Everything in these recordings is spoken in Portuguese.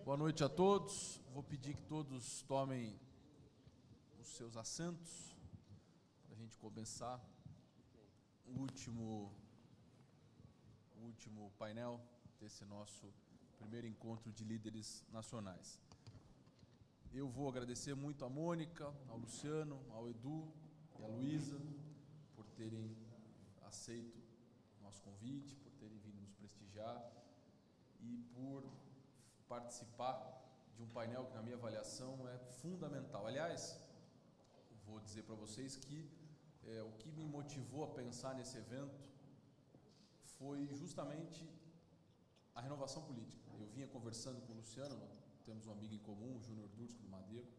Boa noite a todos. Vou pedir que todos tomem os seus assentos para a gente começar o último painel desse nosso primeiro encontro de líderes nacionais. Eu vou agradecer muito a Mônica, ao Luciano, ao Edu e à Luísa por terem aceito o nosso convite, por terem vindo nos prestigiar e por participar de um painel que, na minha avaliação, é fundamental. Aliás, vou dizer para vocês que o que me motivou a pensar nesse evento foi justamente a renovação política. Eu vinha conversando com o Luciano, temos um amigo em comum, o Júnior Dursko, do Madeiro,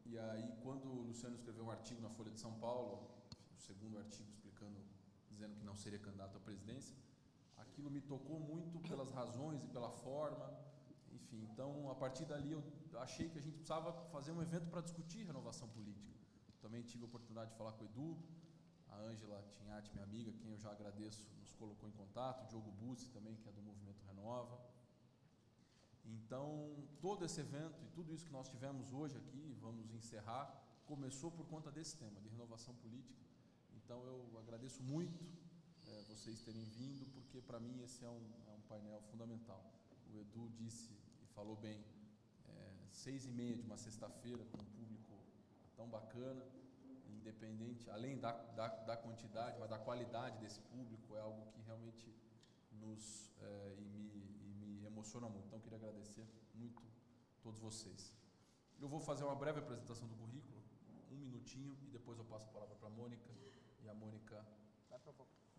e aí, quando o Luciano escreveu um artigo na Folha de São Paulo, o segundo artigo dizendo que não seria candidato à presidência, aquilo me tocou muito pelas razões e pela forma, enfim. Então, a partir dali, eu achei que a gente precisava fazer um evento para discutir renovação política. Também tive a oportunidade de falar com o Edu, a Ângela Tinhati, minha amiga, quem eu já agradeço, nos colocou em contato, o Diogo Bussi também, que é do Movimento Renova. Então, todo esse evento e tudo isso que nós tivemos hoje aqui, vamos encerrar, começou por conta desse tema, de renovação política. Então, eu agradeço muito vocês terem vindo, porque para mim esse é um painel fundamental. O Edu disse e falou bem, 6h30 de uma sexta-feira, com um público tão bacana, independente, além da quantidade, mas da qualidade desse público, é algo que realmente me emociona muito. Então, eu queria agradecer muito a todos vocês. Eu vou fazer uma breve apresentação do currículo, 1 minutinho, e depois eu passo a palavra para a Mônica, e a Mônica,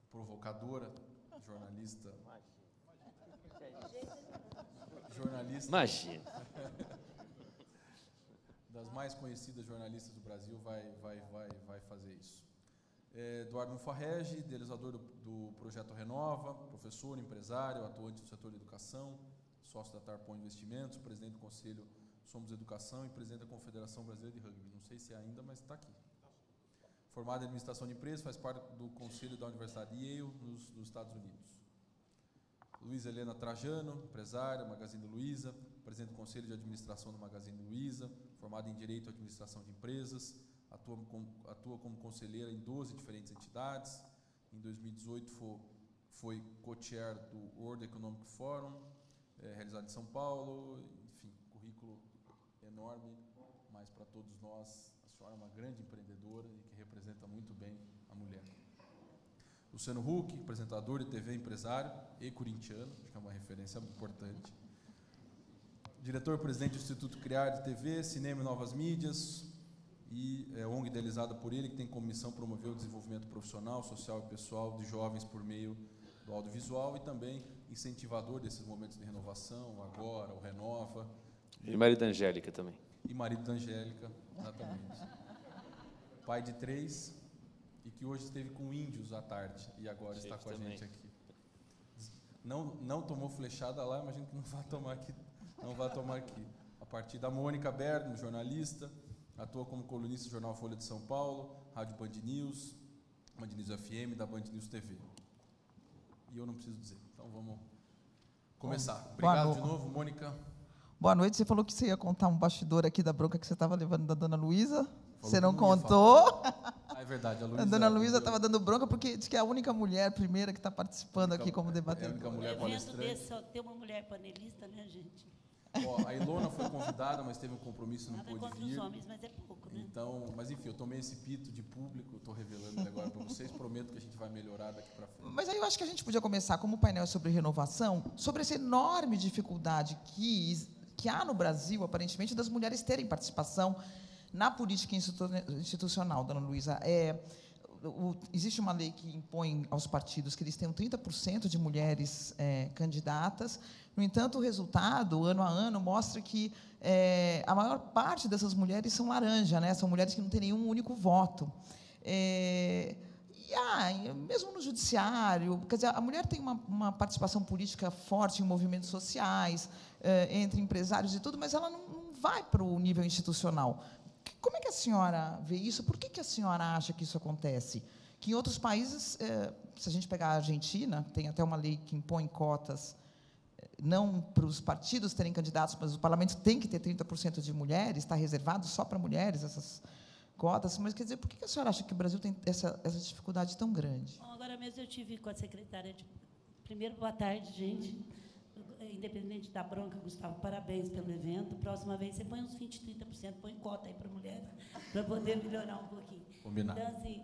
provocadora, jornalista. Imagina. Das mais conhecidas jornalistas do Brasil, vai fazer isso. Eduardo Mufarrege, idealizador do Projeto Renova, professor, empresário, atuante no setor de educação, sócio da Tarpon Investimentos, presidente do Conselho Somos Educação e presidente da Confederação Brasileira de Rugby. Não sei se é ainda, mas está aqui. Formado em administração de empresas, faz parte do conselho da Universidade de Yale, nos Estados Unidos. Luísa Helena Trajano, empresária, Magazine Luiza, presidente do conselho de administração do Magazine Luiza, formada em Direito e Administração de Empresas, atua como conselheira em 12 diferentes entidades. Em 2018 foi co-chair do World Economic Forum, realizado em São Paulo. Enfim, currículo enorme, mas para todos nós, a senhora é uma grande empreendedora e que representa muito bem a mulher. Luciano Huck, apresentador de TV, empresário e corintiano, acho que é uma referência importante. Diretor-presidente do Instituto Criar de TV, Cinema e Novas Mídias, e ONG idealizada por ele, que tem como missão promover o desenvolvimento profissional, social e pessoal de jovens por meio do audiovisual e também incentivador desses momentos de renovação, agora, o Renova. E marido da Angélica também. E marido da Angélica, exatamente. Pai de 3, e que hoje esteve com índios à tarde, e agora está com a gente aqui. Não tomou flechada lá, imagino que não vai tomar aqui. A partir da Mônica Bergman, jornalista, atua como colunista do jornal Folha de São Paulo, Rádio Band News FM, da Band News TV. E eu não preciso dizer, então vamos começar. Obrigado de novo, Mônica. Boa noite. Você falou que você ia contar um bastidor aqui da bronca que você estava levando da dona Luísa. Você não contou. É verdade, a Luísa. A dona Luísa estava dando bronca porque diz que é a única mulher primeira que está participando aqui como debatedora. É a única mulher palestrante. Evento desse só ter uma mulher panelista, né, gente? A Ilona foi convidada, mas teve um compromisso e não pôde vir. Contra os homens, mas é pouco, né? Então, mas enfim, eu tomei esse pito de público, estou revelando ele agora para vocês, prometo que a gente vai melhorar daqui para frente. Mas aí eu acho que a gente podia começar, como painel sobre renovação, sobre essa enorme dificuldade que há no Brasil, aparentemente, das mulheres terem participação na política institucional, dona Luísa. Existe uma lei que impõe aos partidos que eles tenham 30% de mulheres candidatas. No entanto, o resultado, ano a ano, mostra que a maior parte dessas mulheres são laranja, né? São mulheres que não têm nenhum único voto. Mesmo no judiciário, quer dizer, a mulher tem uma participação política forte em movimentos sociais, entre empresários e tudo, mas ela não vai para o nível institucional. Como é que a senhora vê isso? Por que a senhora acha que isso acontece? Que em outros países, se a gente pegar a Argentina, tem até uma lei que impõe cotas não para os partidos terem candidatos, mas o parlamento tem que ter 30% de mulheres, está reservado só para mulheres essas cotas, mas quer dizer, por que a senhora acha que o Brasil tem essa dificuldade tão grande? Bom, agora mesmo eu tive com a secretária de... Primeiro, boa tarde, gente. Independente da bronca, Gustavo, parabéns pelo evento. Próxima vez você põe uns 20%, 30%, põe cota aí para mulheres, para poder melhorar um pouquinho. Combinado. Então, assim,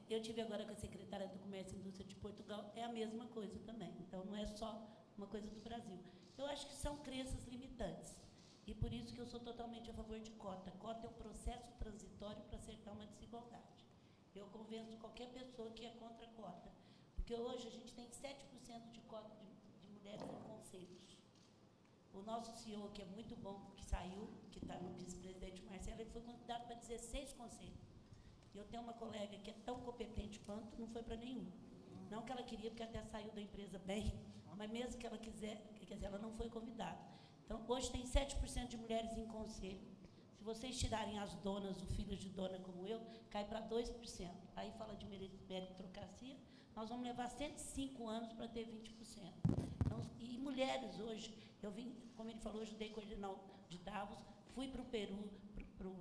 eu tive agora com a secretária do Comércio e Indústria de Portugal, é a mesma coisa também. Então, não é só uma coisa do Brasil. Eu acho que são crenças limitantes. E por isso que eu sou totalmente a favor de cota. Cota é um processo transitório para acertar uma desigualdade. Eu convenço qualquer pessoa que é contra a cota. Porque hoje a gente tem 7% de cota de mulheres em conselhos. O nosso CEO, que é muito bom, que saiu, que está no vice-presidente Marcelo, ele foi convidado para 16 conselhos. Eu tenho uma colega que é tão competente quanto, não foi para nenhum. Não que ela queria, porque até saiu da empresa bem, mas mesmo que ela quiser, quer dizer, ela não foi convidada. Então, hoje tem 7% de mulheres em conselho. Se vocês tirarem as donas, o filho de dona como eu, cai para 2%. Aí fala de meritocracia, nós vamos levar 105 anos para ter 20%. Então, e mulheres hoje, eu vim, como ele falou, ajudei a coordenar de Davos, fui para o Peru, para o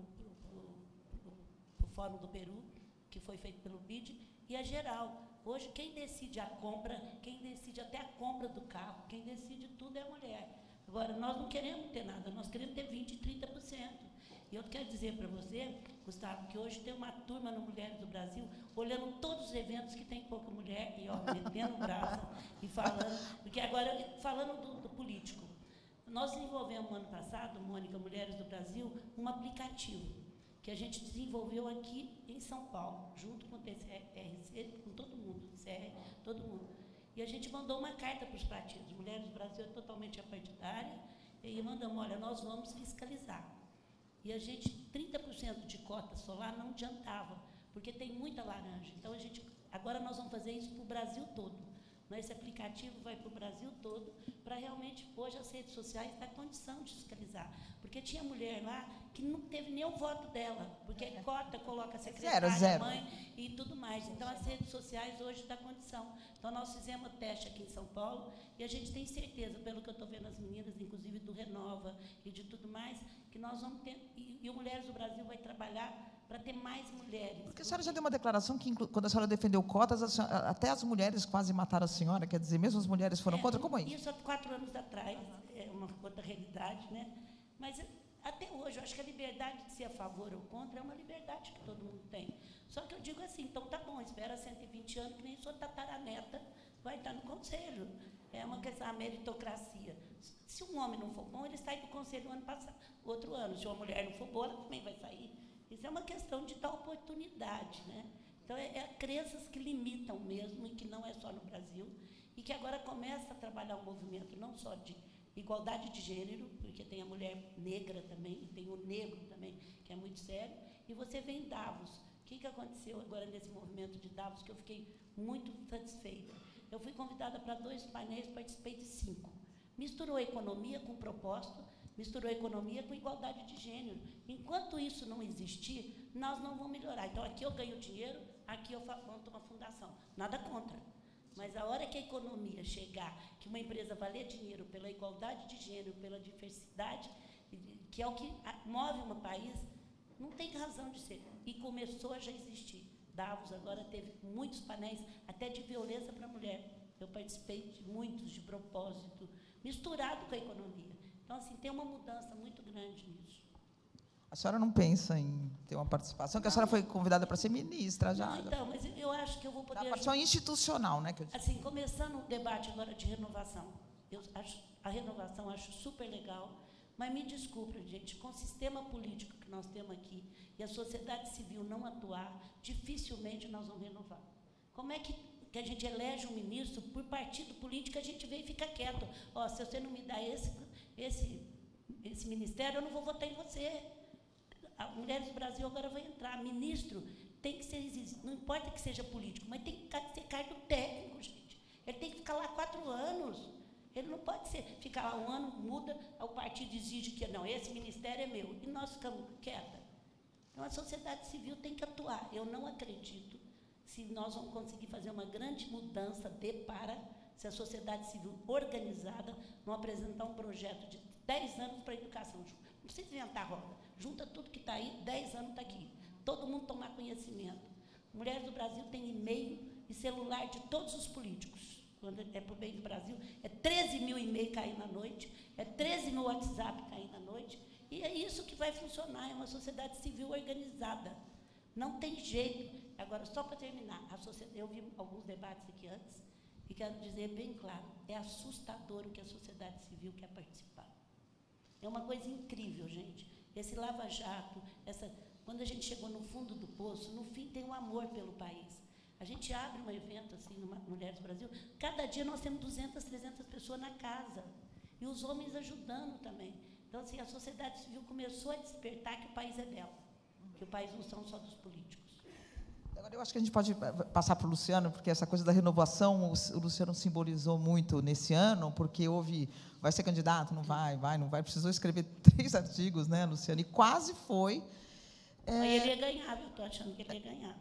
Fórum do Peru, que foi feito pelo BID, e a geral. Hoje, quem decide a compra, quem decide até a compra do carro, quem decide tudo é a mulher. Agora, nós não queremos ter nada, nós queremos ter 20%, 30%. E eu quero dizer para você, Gustavo, que hoje tem uma turma no Mulheres do Brasil, olhando todos os eventos que tem pouca mulher, e ó, metendo o braço e falando, porque agora, falando do político, nós desenvolvemos no ano passado, Mônica, Mulheres do Brasil, um aplicativo que a gente desenvolveu aqui em São Paulo, junto com o TCRC, com todo mundo, CR, todo mundo. E a gente mandou uma carta para os partidos. Mulheres do Brasil é totalmente apartidária, e mandamos, olha, nós vamos fiscalizar. E a gente, 30% de cota solar não adiantava, porque tem muita laranja. Então, agora nós vamos fazer isso para o Brasil todo. Esse aplicativo vai para o Brasil todo, para realmente, hoje, as redes sociais dar condição de fiscalizar. Porque tinha mulher lá que não teve nem o voto dela, porque cota coloca a secretária, zero. mãe e tudo mais. Então, as redes sociais hoje dão condição. Então, nós fizemos teste aqui em São Paulo e a gente tem certeza, pelo que eu estou vendo as meninas, inclusive do Renova e de tudo mais, que nós vamos ter, e o Mulheres do Brasil vai trabalhar para ter mais mulheres. Porque a senhora já deu uma declaração que, quando a senhora defendeu cotas, até as mulheres quase mataram a senhora, quer dizer, mesmo as mulheres foram contra, como é isso? Isso há 4 anos atrás, é uma outra realidade, né? Mas até hoje, eu acho que a liberdade de ser a favor ou contra é uma liberdade que todo mundo tem. Só que eu digo assim, então tá bom, espera 120 anos, que nem sua tataraneta vai estar no conselho. É uma questão, a meritocracia. Se um homem não for bom, ele sai do conselho no ano passado, outro ano. Se uma mulher não for boa, ela também vai sair. Isso é uma questão de dar oportunidade, né? Então, crenças que limitam mesmo, e que não é só no Brasil, e que agora começa a trabalhar um movimento não só de igualdade de gênero, porque tem a mulher negra também, e tem o negro também, que é muito sério, e você vê em Davos. O que aconteceu agora nesse movimento de Davos, que eu fiquei muito satisfeita? Eu fui convidada para 2 painéis, participei de 5. Misturou a economia com propósito, misturou a economia com igualdade de gênero. Enquanto isso não existir, nós não vamos melhorar. Então, aqui eu ganho dinheiro, aqui eu monto uma fundação. Nada contra. Mas a hora que a economia chegar, que uma empresa valer dinheiro pela igualdade de gênero, pela diversidade, que é o que move um país, não tem razão de ser. E começou a já existir. Davos agora teve muitos painéis, até de violência para a mulher. Eu participei de muitos, de propósito, misturado com a economia. Então, assim, tem uma mudança muito grande nisso. A senhora não pensa em ter uma participação? Porque a senhora foi convidada para ser ministra já. Não, então, mas eu acho que eu vou poder... A participação institucional, né? Que eu digo. Assim, começando o debate agora de renovação. A renovação eu acho super legal, mas me desculpa, gente, com o sistema político que nós temos aqui e a sociedade civil não atuar, dificilmente nós vamos renovar. Como é que a gente elege um ministro por partido político, a gente vem e fica quieto? Ó, se você não me dá esse ministério, eu não vou votar em você. A Mulheres do Brasil agora vai entrar. Ministro tem que ser, não importa que seja político, mas tem que ser cargo técnico, gente. Ele tem que ficar lá 4 anos. Ele não pode ficar lá 1 ano, muda, o partido exige que, não, esse ministério é meu. E nós ficamos quietas. Então, a sociedade civil tem que atuar. Eu não acredito se nós vamos conseguir fazer uma grande mudança se a sociedade civil organizada não apresentar um projeto de 10 anos para a educação. Não precisa inventar roda. Junta tudo que está aí, 10 anos está aqui. Todo mundo tomar conhecimento. Mulheres do Brasil têm e-mail e celular de todos os políticos. Quando é para o bem do Brasil, é 13 mil e-mail caindo na noite, é 13 mil WhatsApp caindo na noite, e é isso que vai funcionar, é uma sociedade civil organizada. Não tem jeito. Agora, só para terminar, eu vi alguns debates aqui antes, e quero dizer bem claro, é assustador o que a sociedade civil quer participar. É uma coisa incrível, gente. Esse lava-jato, quando a gente chegou no fundo do poço, no fim tem um amor pelo país. A gente abre um evento assim, no Mulheres do Brasil, cada dia nós temos 200, 300 pessoas na casa, e os homens ajudando também. Então, assim, a sociedade civil começou a despertar que o país é dela, que o país não são só dos políticos. Agora, eu acho que a gente pode passar para o Luciano, porque essa coisa da renovação, o Luciano simbolizou muito nesse ano, porque vai ser candidato, não vai, precisou escrever 3 artigos, né, Luciano, e quase foi. Ele ia ganhar, eu estou achando que ele ia ganhar.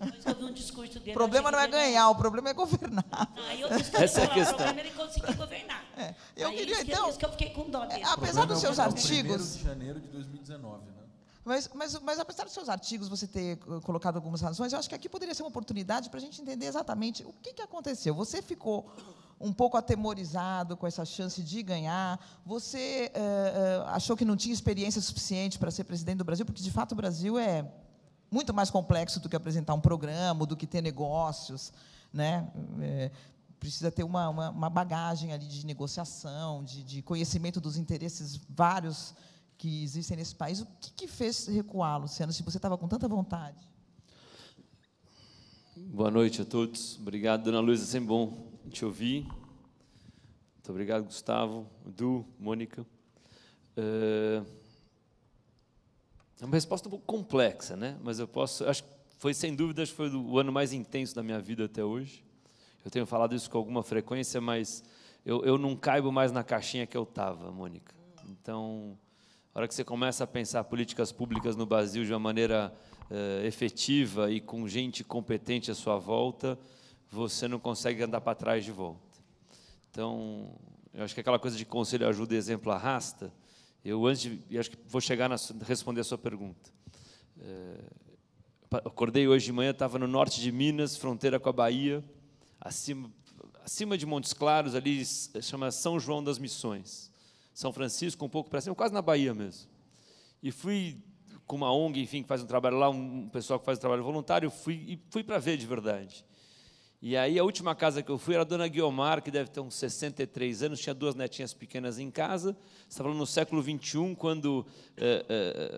Depois eu vi um discurso dele. O problema não é ganhar, o problema é governar. Essa é a questão. O problema é ele conseguir governar. Eu queria, então... Isso que eu fiquei com dó dele. Apesar dos seus artigos... 1º de janeiro de 2019, né? Mas apesar dos seus artigos, você ter colocado algumas razões, eu acho que aqui poderia ser uma oportunidade para a gente entender exatamente o que aconteceu. Você ficou um pouco atemorizado com essa chance de ganhar, você achou que não tinha experiência suficiente para ser presidente do Brasil, porque, de fato, o Brasil é muito mais complexo do que apresentar um programa, do que ter negócios, né? Precisa ter uma bagagem ali de negociação, de conhecimento dos interesses vários que existem nesse país. O que fez recuar, Luciano, se você estava com tanta vontade? Boa noite a todos. Obrigado, dona Luísa, sempre bom te ouvir. Muito obrigado, Gustavo, Du, Mônica. É uma resposta um pouco complexa, né? Mas acho que foi, sem dúvidas, foi o ano mais intenso da minha vida até hoje. Eu tenho falado isso com alguma frequência, mas eu não caibo mais na caixinha que eu estava, Mônica. Então, a hora que você começa a pensar políticas públicas no Brasil de uma maneira efetiva e com gente competente à sua volta, você não consegue andar para trás de volta. Então, eu acho que aquela coisa de conselho, ajuda e exemplo arrasta. Eu acho que vou chegar responder a sua pergunta. Acordei hoje de manhã, estava no norte de Minas, fronteira com a Bahia, acima de Montes Claros, ali chama São João das Missões. São Francisco, um pouco para cima, quase na Bahia mesmo. E fui com uma ONG, enfim, que faz um trabalho lá, um pessoal que faz um trabalho voluntário, fui para ver de verdade. E aí a última casa que eu fui era a dona Guiomar, que deve ter uns 63 anos, tinha 2 netinhas pequenas em casa. Você está falando no século XXI, quando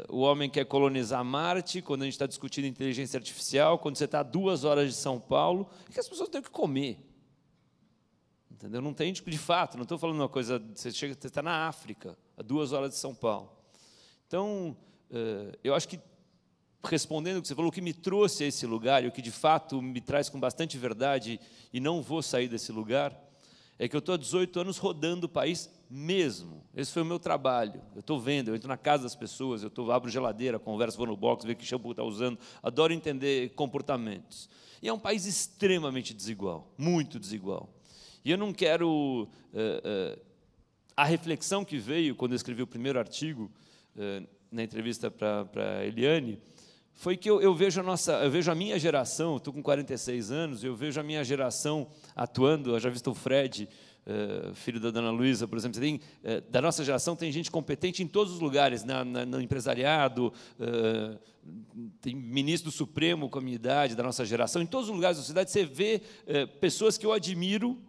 o homem quer colonizar Marte, quando a gente está discutindo inteligência artificial, quando você está a 2 horas de São Paulo, e que as pessoas têm o que comer. Entendeu? Não tem, de fato, não estou falando uma coisa, você está na África, a 2 horas de São Paulo. Então, eu acho que, respondendo o que você falou, o que me trouxe a esse lugar, e o que, de fato, me traz com bastante verdade, e não vou sair desse lugar, é que eu estou há 18 anos rodando o país mesmo. Esse foi o meu trabalho. Eu estou vendo, eu entro na casa das pessoas, abro geladeira, converso, vou no box, vejo que shampoo está usando, adoro entender comportamentos. E é um país extremamente desigual, muito desigual. E eu não quero... a reflexão que veio quando eu escrevi o primeiro artigo, na entrevista para Eliane, foi que eu vejo a minha geração, estou com 46 anos, eu vejo a minha geração atuando, eu já visto o Fred, filho da dona Luísa, por exemplo, da nossa geração tem gente competente em todos os lugares, no empresariado, tem ministro do Supremo com a minha idade, da nossa geração, em todos os lugares da sociedade você vê pessoas que eu admiro,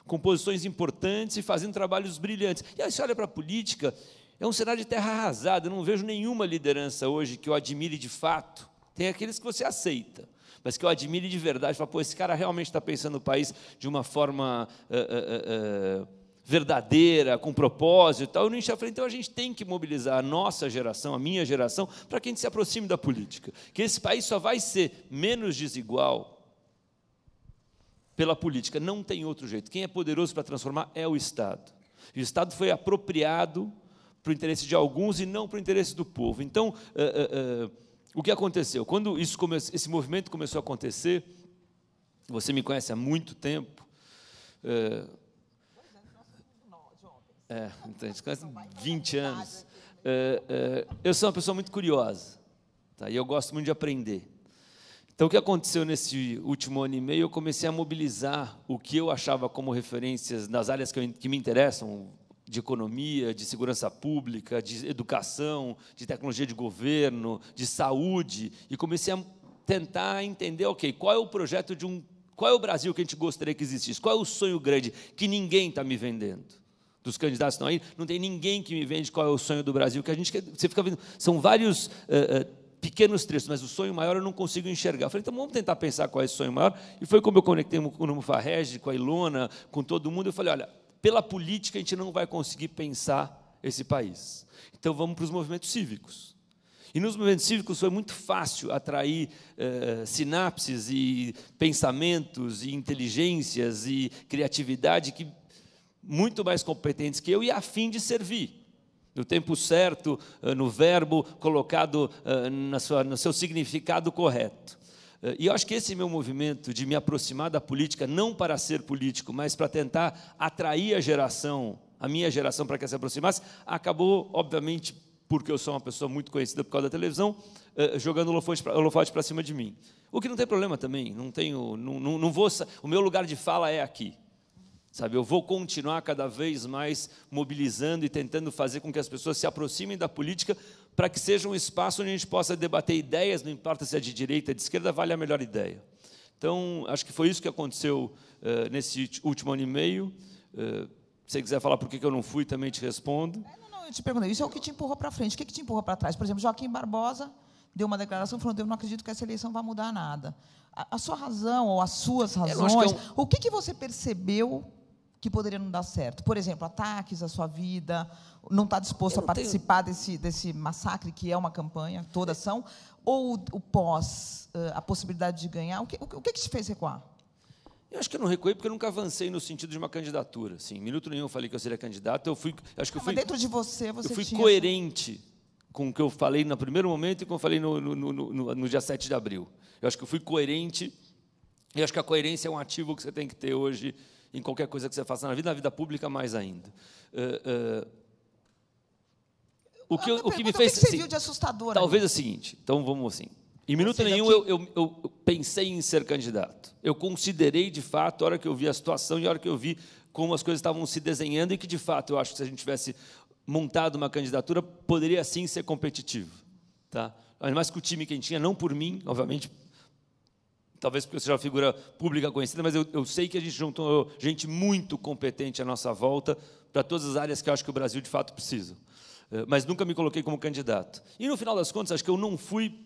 com posições importantes e fazendo trabalhos brilhantes. E aí você olha para a política, é um cenário de terra arrasada, eu não vejo nenhuma liderança hoje que eu admire de fato. Tem aqueles que você aceita, mas que eu admire de verdade, fala, pô, esse cara realmente está pensando no país de uma forma verdadeira, com propósito e tal. Eu não enxergo, então a gente tem que mobilizar a nossa geração, a minha geração, para que a gente se aproxime da política. Que esse país só vai ser menos desigual pela política, não tem outro jeito. Quem é poderoso para transformar é o Estado. E o Estado foi apropriado para o interesse de alguns e não para o interesse do povo. Então, o que aconteceu? Quando esse movimento começou a acontecer, você me conhece há muito tempo. Então, a gente conhece 20 anos. Eu sou uma pessoa muito curiosa, tá? E eu gosto muito de aprender. Então, o que aconteceu nesse último ano e meio, eu comecei a mobilizar o que eu achava como referências nas áreas que me interessam, de economia, de segurança pública, de educação, de tecnologia de governo, de saúde, e comecei a tentar entender, ok, qual é o projeto qual é o Brasil que a gente gostaria que existisse, qual é o sonho grande que ninguém está me vendendo. Dos candidatos que estão aí, não tem ninguém que me vende qual é o sonho do Brasil, que a gente você fica vendo, são vários pequenos trechos, mas o sonho maior eu não consigo enxergar. Eu falei, então vamos tentar pensar qual é esse sonho maior, e foi como eu conectei com o Nuno Farrege, com a Ilona, com todo mundo, eu falei, olha, pela política a gente não vai conseguir pensar esse país, então vamos para os movimentos cívicos. E nos movimentos cívicos foi muito fácil atrair sinapses e pensamentos e inteligências e criatividade que muito mais competentes que eu e a fim de servir. No tempo certo, no verbo colocado no seu significado correto. E eu acho que esse meu movimento de me aproximar da política, não para ser político, mas para tentar atrair a minha geração para que se aproximasse, acabou, obviamente, porque eu sou uma pessoa muito conhecida por causa da televisão, jogando holofote para cima de mim. O que não tem problema também, não vou, o meu lugar de fala é aqui. Sabe, eu vou continuar cada vez mais mobilizando e tentando fazer com que as pessoas se aproximem da política para que seja um espaço onde a gente possa debater ideias, não importa se é de direita ou de esquerda, vale a melhor ideia. Então, acho que foi isso que aconteceu nesse último ano e meio. Se você quiser falar por que eu não fui, também te respondo. Não, eu te pergunto, isso é o que te empurrou para frente. O que te empurrou para trás? Por exemplo, Joaquim Barbosa deu uma declaração falando, eu não acredito que essa eleição vai mudar nada. A sua razão, ou as suas razões, o que você percebeu que poderia não dar certo? Por exemplo, ataques à sua vida, não está disposto a participar desse massacre que é uma campanha, todas são, ou o pós, a possibilidade de ganhar, o que te fez recuar? Eu acho que eu não recuei porque eu nunca avancei no sentido de uma candidatura. Assim, em minuto nenhum eu falei que eu seria candidato, mas dentro de você eu fui coerente com o que eu falei no primeiro momento e com o que eu falei no dia 7 de abril. Eu acho que eu fui coerente, e acho que a coerência é um ativo que você tem que ter hoje em qualquer coisa que você faça na vida pública mais ainda. O que me fez... você viu de assustador? Talvez é o seguinte, então vamos assim. Em minuto nenhum eu pensei em ser candidato. Eu considerei, de fato, a hora que eu vi a situação e a hora que eu vi como as coisas estavam se desenhando e que, de fato, eu acho que se a gente tivesse montado uma candidatura, poderia, sim, ser competitivo. Tá? Ainda mais que o time que a gente tinha, não por mim, obviamente, talvez porque eu seja uma figura pública conhecida, mas eu sei que a gente juntou gente muito competente à nossa volta para todas as áreas que eu acho que o Brasil, de fato, precisa. Mas nunca me coloquei como candidato. E, no final das contas, acho que eu não fui...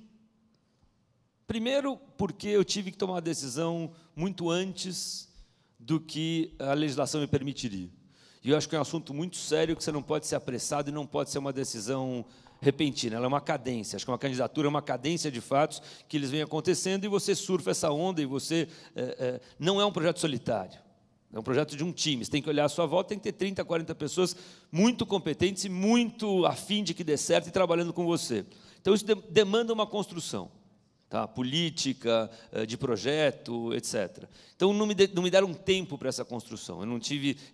Primeiro, porque eu tive que tomar uma decisão muito antes do que a legislação me permitiria. E eu acho que é um assunto muito sério, que você não pode ser apressado e não pode ser uma decisão repentina, ela é uma cadência. Acho que uma candidatura é uma cadência de fatos que eles vêm acontecendo e você surfa essa onda e você... não é um projeto solitário, é um projeto de um time. Você tem que olhar à sua volta, tem que ter 30, 40 pessoas muito competentes e muito afim de que dê certo e trabalhando com você. Então, isso demanda uma construção. Tá, política, de projeto, etc. Então, não me deram tempo para essa construção.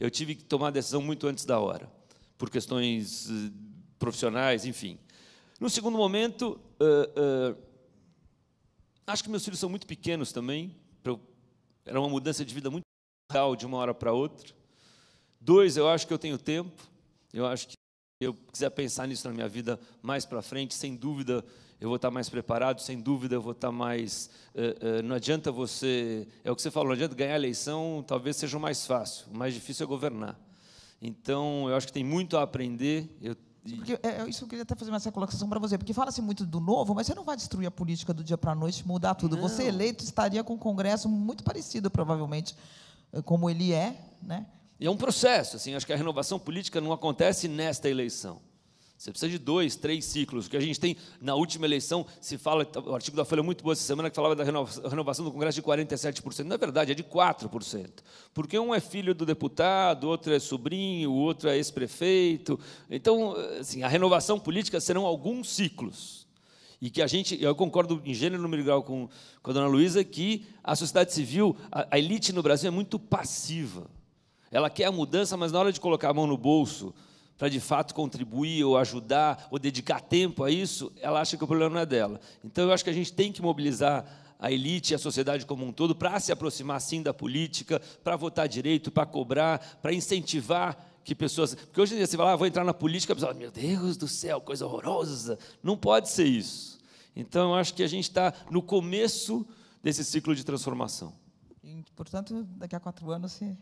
Eu tive que tomar a decisão muito antes da hora, por questões profissionais, enfim. No segundo momento, acho que meus filhos são muito pequenos também. Era uma mudança de vida muito real de uma hora para outra. 2, eu acho que eu tenho tempo. Eu acho que se eu quiser pensar nisso na minha vida mais para frente, sem dúvida, eu vou estar mais preparado, sem dúvida eu vou estar mais... não adianta você... É o que você falou, não adianta ganhar a eleição, talvez seja o mais fácil, o mais difícil é governar. Então, eu acho que tem muito a aprender. Isso eu queria até fazer essa colocação para você, porque fala-se muito do novo, mas você não vai destruir a política do dia para a noite, mudar tudo. Não. Você eleito estaria com um Congresso muito parecido, provavelmente, como ele é, né? E é um processo, assim, acho que a renovação política não acontece nesta eleição. Você precisa de 2, 3 ciclos. O que a gente tem na última eleição, se fala, o artigo da Folha é muito boa essa semana, que falava da renovação do Congresso de 47%. Não é verdade, é de 4%. Porque um é filho do deputado, outro é sobrinho, o outro é ex-prefeito. Então, assim, a renovação política serão alguns ciclos. E que eu concordo em gênero, número e grau com a dona Luísa, que a sociedade civil, a elite no Brasil é muito passiva. Ela quer a mudança, mas na hora de colocar a mão no bolso para, de fato, contribuir ou ajudar ou dedicar tempo a isso, ela acha que o problema não é dela. Então, eu acho que a gente tem que mobilizar a elite e a sociedade como um todo para se aproximar, sim, da política, para votar direito, para cobrar, para incentivar que pessoas... Porque hoje em dia você fala, vou entrar na política, a pessoa fala, meu Deus do céu, coisa horrorosa. Não pode ser isso. Então, eu acho que a gente está no começo desse ciclo de transformação. E, portanto, daqui a 4 anos você...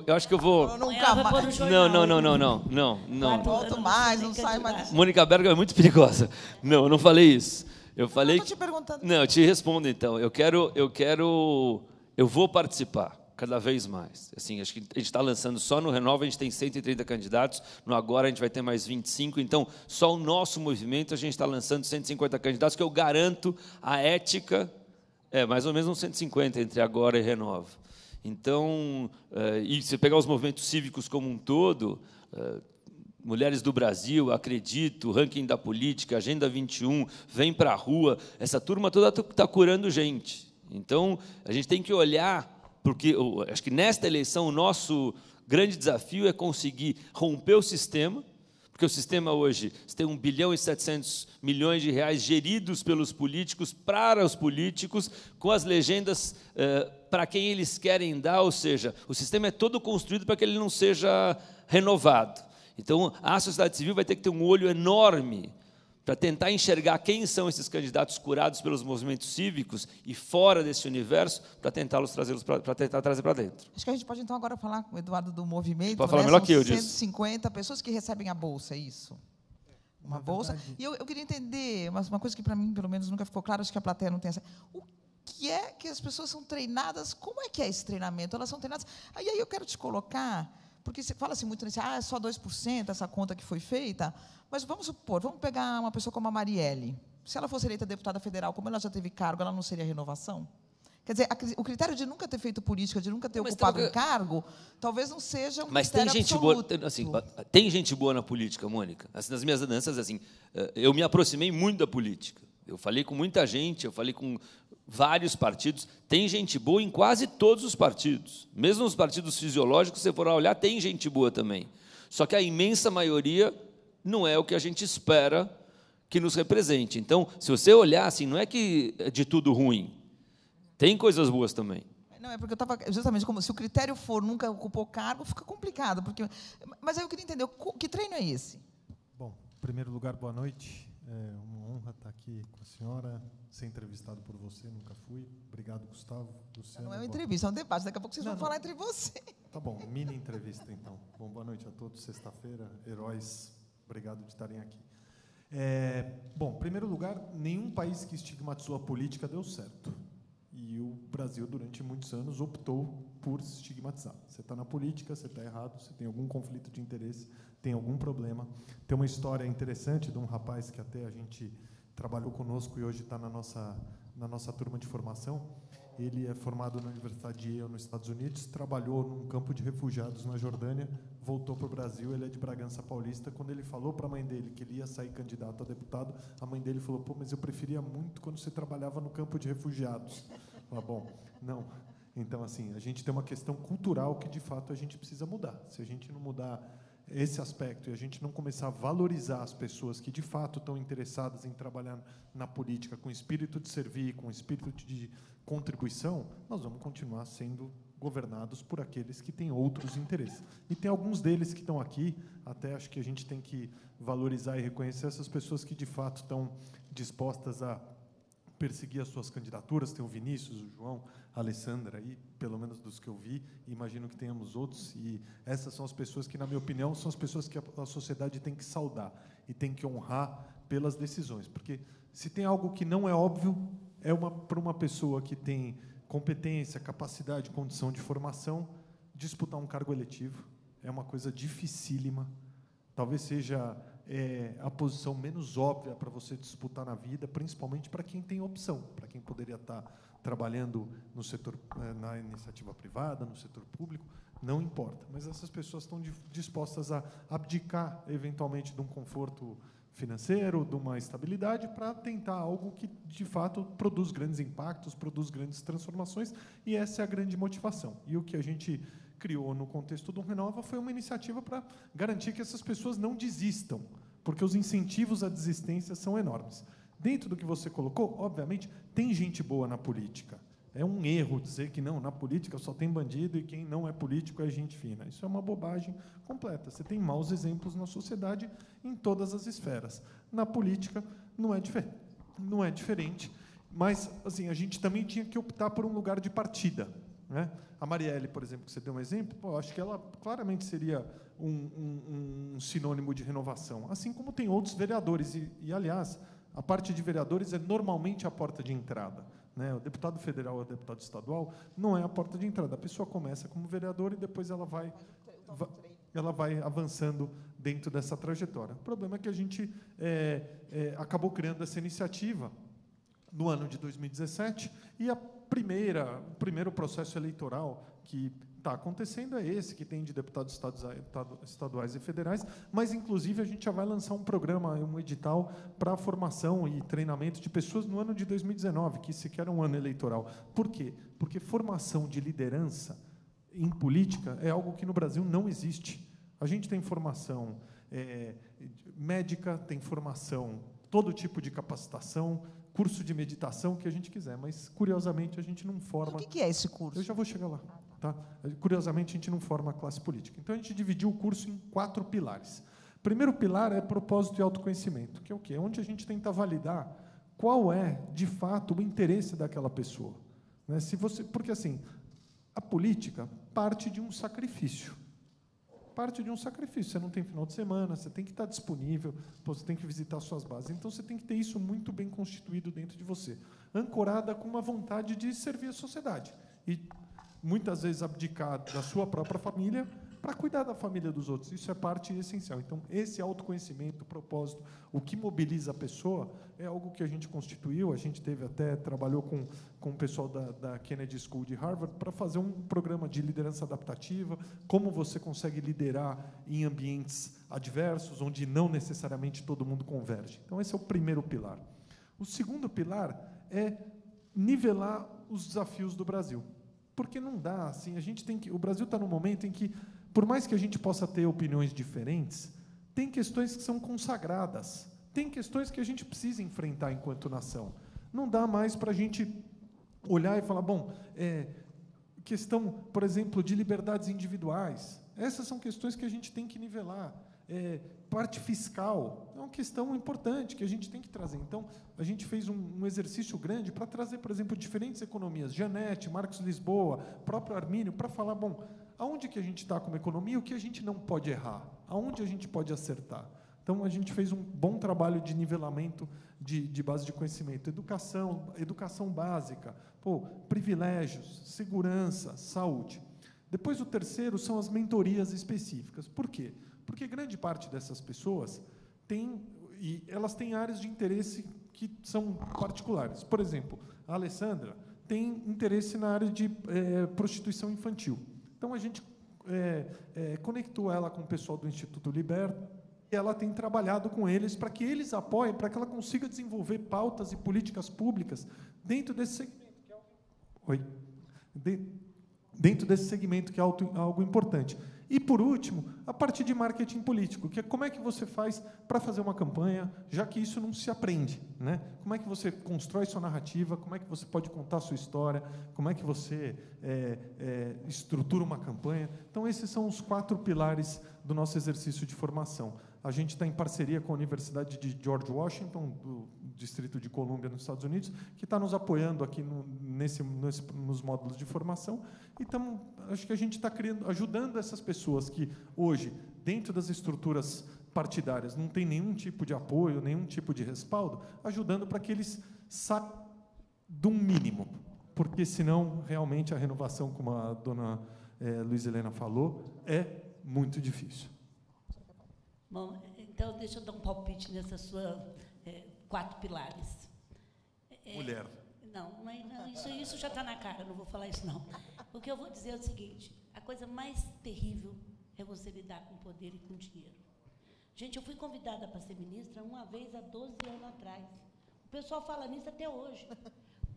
Eu acho que eu vou... Nunca mais. Não. Volto mais, não sai mais. Mônica Bergamo é muito perigosa. Não, eu não falei isso. Eu falei... Eu estou te perguntando. Não, eu te respondo, então. Eu vou participar cada vez mais. Assim, acho que a gente está lançando só no Renova, a gente tem 130 candidatos, no Agora a gente vai ter mais 25, então, só o nosso movimento a gente está lançando 150 candidatos, que eu garanto a ética, mais ou menos uns 150 entre Agora e Renova. Então, e se pegar os movimentos cívicos como um todo, Mulheres do Brasil, Acredito, Ranking da Política, Agenda 21, Vem para a Rua, essa turma toda está curando gente. Então, a gente tem que olhar, porque acho que nesta eleição o nosso grande desafio é conseguir romper o sistema, porque o sistema hoje tem 1 bilhão e 700 milhões de reais geridos pelos políticos, para os políticos, com as legendas para quem eles querem dar, ou seja, o sistema é todo construído para que ele não seja renovado. Então, a sociedade civil vai ter que ter um olho enorme para tentar enxergar quem são esses candidatos curados pelos movimentos cívicos e fora desse universo, para tentá-los para tentar trazer para dentro. Acho que a gente pode, então, agora falar com o Eduardo do movimento. Pode falar melhor que eu disso. 150 pessoas que recebem a bolsa, é isso? Uma bolsa. E eu queria entender, mas uma coisa que, para mim, pelo menos, nunca ficou claro, acho que a plateia não tem essa... O que é que as pessoas são treinadas? Como é que é esse treinamento? Elas são treinadas... Aí eu quero te colocar... Porque fala-se muito nisso, é só 2% essa conta que foi feita, mas vamos supor, vamos pegar uma pessoa como a Marielle. Se ela fosse eleita deputada federal, como ela já teve cargo, ela não seria renovação? Quer dizer, o critério de nunca ter feito política, de nunca ter ocupado um cargo, talvez não seja um critério absoluto. Tem gente boa na política, Mônica. Assim, nas minhas andanças, assim, eu me aproximei muito da política. Eu falei com muita gente, eu falei com vários partidos. Tem gente boa em quase todos os partidos. Mesmo nos partidos fisiológicos, se você for olhar, tem gente boa também. Só que a imensa maioria não é o que a gente espera que nos represente. Então, se você olhar, assim, não é que é de tudo ruim. Tem coisas boas também. Não, é porque eu estava justamente como se o critério for nunca ocupou cargo, fica complicado. Mas aí eu queria entender, que treino é esse? Bom, em primeiro lugar, boa noite. É uma honra estar aqui com a senhora, ser entrevistado por você, nunca fui. Obrigado, Gustavo, Luciano. Não é uma entrevista, é um debate. Daqui a pouco vocês vão falar entre vocês. Tá bom, mini entrevista, então. Bom, boa noite a todos. Sexta-feira, heróis, obrigado de estarem aqui. Bom, em primeiro lugar, nenhum país que estigmatizou a política deu certo. E o Brasil, durante muitos anos, optou por se estigmatizar. Você está na política, você está errado, você tem algum conflito de interesse, tem algum problema. Tem uma história interessante de um rapaz que até a gente trabalhou conosco e hoje está na nossa turma de formação. Ele é formado na Universidade de Yale, nos Estados Unidos, trabalhou num campo de refugiados na Jordânia, voltou para o Brasil, ele é de Bragança Paulista. Quando ele falou para a mãe dele que ele ia sair candidato a deputado, a mãe dele falou, pô, mas eu preferia muito quando você trabalhava no campo de refugiados. Ah, bom, não. Então, assim, a gente tem uma questão cultural que, de fato, a gente precisa mudar. Se a gente não mudar esse aspecto e a gente não começar a valorizar as pessoas que, de fato, estão interessadas em trabalhar na política com espírito de servir, com espírito de contribuição, nós vamos continuar sendo governados por aqueles que têm outros interesses. E tem alguns deles que estão aqui, até acho que a gente tem que valorizar e reconhecer essas pessoas que, de fato, estão dispostas a perseguir as suas candidaturas. Tem o Vinícius, o João, a Alessandra, aí, pelo menos dos que eu vi, e imagino que tenhamos outros, e essas são as pessoas que, na minha opinião, são as pessoas que a sociedade tem que saudar e tem que honrar pelas decisões, porque se tem algo que não é óbvio, para uma pessoa que tem competência, capacidade, condição de formação, disputar um cargo eletivo é uma coisa dificílima, talvez seja a posição menos óbvia para você disputar na vida, principalmente para quem tem opção, para quem poderia estar trabalhando no setor, na iniciativa privada, no setor público, não importa. Mas essas pessoas estão dispostas a abdicar, eventualmente, de um conforto financeiro, de uma estabilidade, para tentar algo que, de fato, produz grandes impactos, produz grandes transformações, e essa é a grande motivação. E o que a gente criou no contexto do Renova foi uma iniciativa para garantir que essas pessoas não desistam, porque os incentivos à desistência são enormes. Dentro do que você colocou, obviamente, tem gente boa na política. É um erro dizer que não, na política só tem bandido e quem não é político é gente fina. Isso é uma bobagem completa. Você tem maus exemplos na sociedade em todas as esferas. Na política não é diferente, mas assim, a gente também tinha que optar por um lugar de partida, né? A Marielle, por exemplo, que você deu um exemplo, pô, acho que ela claramente seria um sinônimo de renovação, assim como tem outros vereadores. E, aliás, a parte de vereadores é normalmente a porta de entrada, né? O deputado federal ou o deputado estadual não é a porta de entrada. A pessoa começa como vereador e depois ela vai avançando dentro dessa trajetória. O problema é que a gente acabou criando essa iniciativa no ano de 2017, e o primeiro processo eleitoral que está acontecendo é esse, que tem de deputados estaduais e federais, mas, inclusive, a gente já vai lançar um programa, um edital para a formação e treinamento de pessoas no ano de 2019, que sequer é um ano eleitoral. Por quê? Porque formação de liderança em política é algo que no Brasil não existe. A gente tem formação médica, tem formação, todo tipo de capacitação, curso de meditação, que a gente quiser, mas, curiosamente, a gente não forma... O que é esse curso? Eu já vou chegar lá. Tá? Curiosamente, a gente não forma a classe política. Então, a gente dividiu o curso em 4 pilares. O primeiro pilar é propósito e autoconhecimento, que é o quê? Onde a gente tenta validar qual é, de fato, o interesse daquela pessoa. Né? Porque, assim, a política parte de um sacrifício. Parte de um sacrifício. Você não tem final de semana, você tem que estar disponível, você tem que visitar suas bases. Então, você tem que ter isso muito bem constituído dentro de você, ancorada com uma vontade de servir a sociedade. E, muitas vezes, abdicar da sua própria família para cuidar da família dos outros. Isso é parte essencial. Então, esse autoconhecimento, propósito, o que mobiliza a pessoa, é algo que a gente constituiu. A gente trabalhou com o pessoal da Kennedy School de Harvard para fazer um programa de liderança adaptativa, como você consegue liderar em ambientes adversos, onde não necessariamente todo mundo converge. Então, esse é o primeiro pilar. O segundo pilar é nivelar os desafios do Brasil. Porque não dá, assim, o Brasil está num momento em que, por mais que a gente possa ter opiniões diferentes, tem questões que são consagradas, tem questões que a gente precisa enfrentar enquanto nação. Não dá mais para a gente olhar e falar, bom, questão, por exemplo, de liberdades individuais, essas são questões que a gente tem que nivelar. Parte fiscal é uma questão importante que a gente tem que trazer. Então, a gente fez um exercício grande para trazer, por exemplo, diferentes economias, Janete, Marcos Lisboa, próprio Armínio, para falar, bom, aonde que a gente está como economia, o que a gente não pode errar, aonde a gente pode acertar. Então, a gente fez um bom trabalho de nivelamento de base de conhecimento, educação básica, privilégios, segurança, saúde. Depois, o terceiro são as mentorias específicas. Por quê? Porque grande parte dessas pessoas elas têm áreas de interesse que são particulares. Por exemplo, a Alessandra tem interesse na área de prostituição infantil. Então, a gente conectou ela com o pessoal do Instituto Liberta, e ela tem trabalhado com eles para que eles apoiem, para que ela consiga desenvolver pautas e políticas públicas dentro desse segmento, dentro desse segmento, que é algo importante. E, por último, a parte de marketing político, que é como é que você faz para fazer uma campanha, já que isso não se aprende, né? Como é que você constrói sua narrativa, como é que você pode contar a sua história, como é que você estrutura uma campanha. Então, esses são os 4 pilares do nosso exercício de formação. A gente está em parceria com a Universidade de George Washington, do Distrito de Colômbia, nos Estados Unidos, que está nos apoiando aqui nos módulos de formação. E acho que a gente está ajudando essas pessoas que, hoje, dentro das estruturas partidárias, não tem nenhum tipo de apoio, nenhum tipo de respaldo, ajudando para que eles saiam de um mínimo. Porque, senão, realmente, a renovação, como a dona Luiza Helena falou, é muito difícil. Bom, então, deixa eu dar um palpite nessa sua 4 pilares. Mulher. Não, mas não, isso já está na cara, não vou falar isso, não. O que eu vou dizer é o seguinte, a coisa mais terrível é você lidar com poder e com dinheiro. Gente, eu fui convidada para ser ministra uma vez há 12 anos atrás. O pessoal fala nisso até hoje.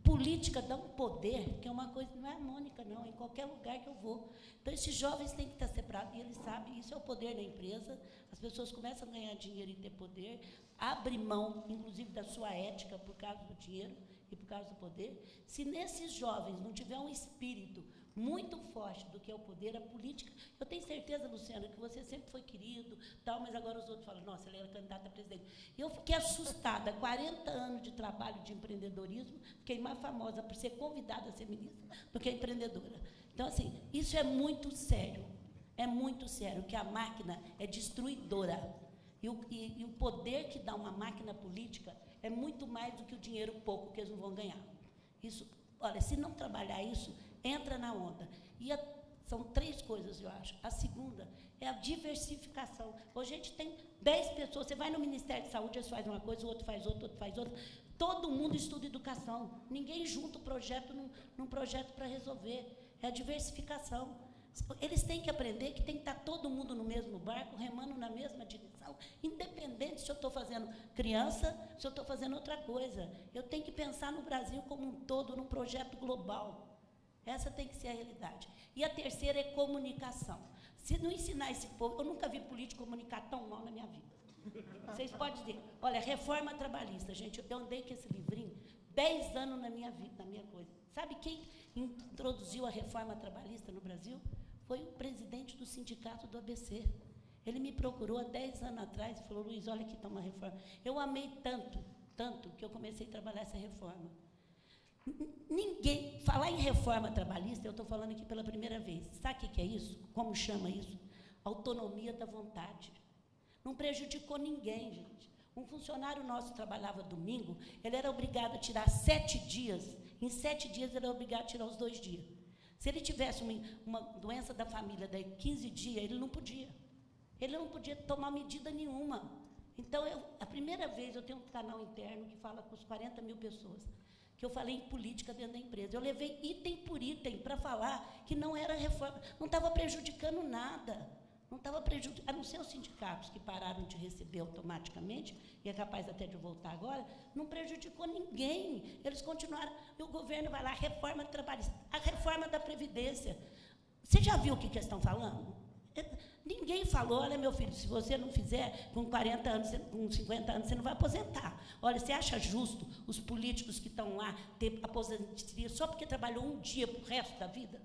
Política dá um poder, que é uma coisa, não é harmônica, não, em qualquer lugar que eu vou. Então, esses jovens têm que estar separados, e eles sabem, isso é o poder da empresa, as pessoas começam a ganhar dinheiro e ter poder, abrem mão, inclusive, da sua ética por causa do dinheiro e por causa do poder. Se nesses jovens não tiver um espírito muito forte do que é o poder, a política, eu tenho certeza, Luciano, que você sempre foi querido, tal, mas agora os outros falam, nossa, ele era candidato a presidente. E eu fiquei assustada, 40 anos de trabalho de empreendedorismo, fiquei mais famosa por ser convidada a ser ministra do que empreendedora. Então, assim, isso é muito sério, que a máquina é destruidora. E o poder que dá uma máquina política é muito mais do que o dinheiro pouco que eles não vão ganhar. Isso, olha, se não trabalhar isso, entra na onda. E são 3 coisas, eu acho. A segunda é a diversificação. Hoje a gente tem 10 pessoas, você vai no Ministério de Saúde, eles fazem uma coisa, o outro faz outra, outro faz outra. Todo mundo estuda educação. Ninguém junta o projeto num projeto para resolver. É a diversificação. Eles têm que aprender que tem que estar todo mundo no mesmo barco, remando na mesma direção, independente se eu estou fazendo criança, se eu estou fazendo outra coisa. Eu tenho que pensar no Brasil como um todo, num projeto global. Essa tem que ser a realidade. E a terceira é comunicação. Se não ensinar esse povo, eu nunca vi político comunicar tão mal na minha vida. Vocês podem dizer, olha, reforma trabalhista, gente, eu andei com esse livrinho 10 anos na minha vida, na minha coisa. Sabe quem introduziu a reforma trabalhista no Brasil? Foi o presidente do sindicato do ABC. Ele me procurou há 10 anos atrás e falou, Luiz, olha aqui está uma reforma. Eu amei tanto, que eu comecei a trabalhar essa reforma. Ninguém, falar em reforma trabalhista, eu estou falando aqui pela primeira vez. Sabe o que é isso? Como chama isso? Autonomia da vontade. Não prejudicou ninguém, gente. Um funcionário nosso trabalhava domingo, ele era obrigado a tirar 7 dias. Em 7 dias, ele era obrigado a tirar os 2 dias. Se ele tivesse uma doença da família de 15 dias, ele não podia. Ele não podia tomar medida nenhuma. Então, a primeira vez, eu tenho um canal interno que fala com os 40 mil pessoas, que eu falei em política dentro da empresa. Eu levei item por item para falar que não era reforma, não estava prejudicando nada, não estava prejudicando, a não ser os sindicatos que pararam de receber automaticamente, e é capaz até de voltar agora, não prejudicou ninguém, eles continuaram, e o governo vai lá, reforma trabalhista, a reforma da Previdência. Você já viu o que eles estão falando? Ninguém falou, olha, meu filho, se você não fizer com 40 anos, com 50 anos, você não vai aposentar. Olha, você acha justo os políticos que estão lá ter aposentadoria só porque trabalhou um dia para o resto da vida?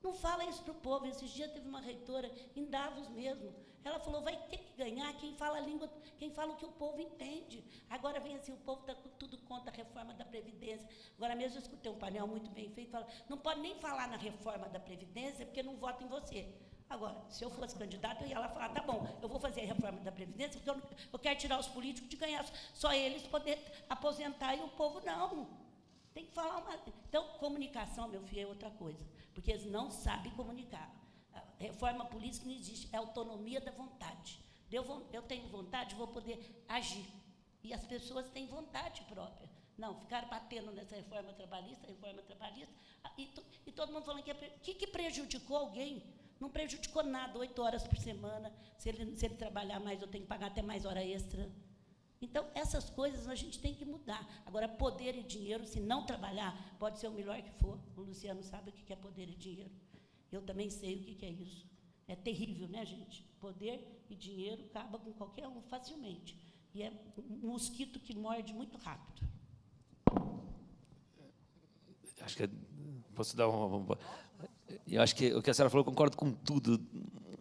Não fala isso para o povo. Esses dias teve uma reitora em Davos mesmo. Ela falou, vai ter que ganhar quem fala a língua, quem fala o que o povo entende. Agora vem assim, o povo está tudo contra a reforma da Previdência. Agora mesmo eu escutei um painel muito bem feito, fala, não pode nem falar na reforma da Previdência porque não vota em você. Agora, se eu fosse candidato, eu ia lá falar, tá bom, eu vou fazer a reforma da Previdência, porque eu quero tirar os políticos de ganhar, só eles poder aposentar e o povo não. Tem que falar uma... Então, comunicação, meu filho, é outra coisa, porque eles não sabem comunicar. A reforma política não existe, é autonomia da vontade. Eu tenho vontade, vou poder agir. E as pessoas têm vontade própria. Não, ficaram batendo nessa reforma trabalhista, e todo mundo falando que prejudicou alguém? Não prejudicou nada, 8 horas por semana. Se ele trabalhar mais, eu tenho que pagar até mais hora extra. Então, essas coisas a gente tem que mudar. Agora, poder e dinheiro, se não trabalhar, pode ser o melhor que for. O Luciano sabe o que é poder e dinheiro. Eu também sei o que é isso. É terrível, né, gente? Poder e dinheiro acaba com qualquer um facilmente. E é um mosquito que morde muito rápido. Acho que posso dar uma... Eu acho que o que a senhora falou, eu concordo com tudo,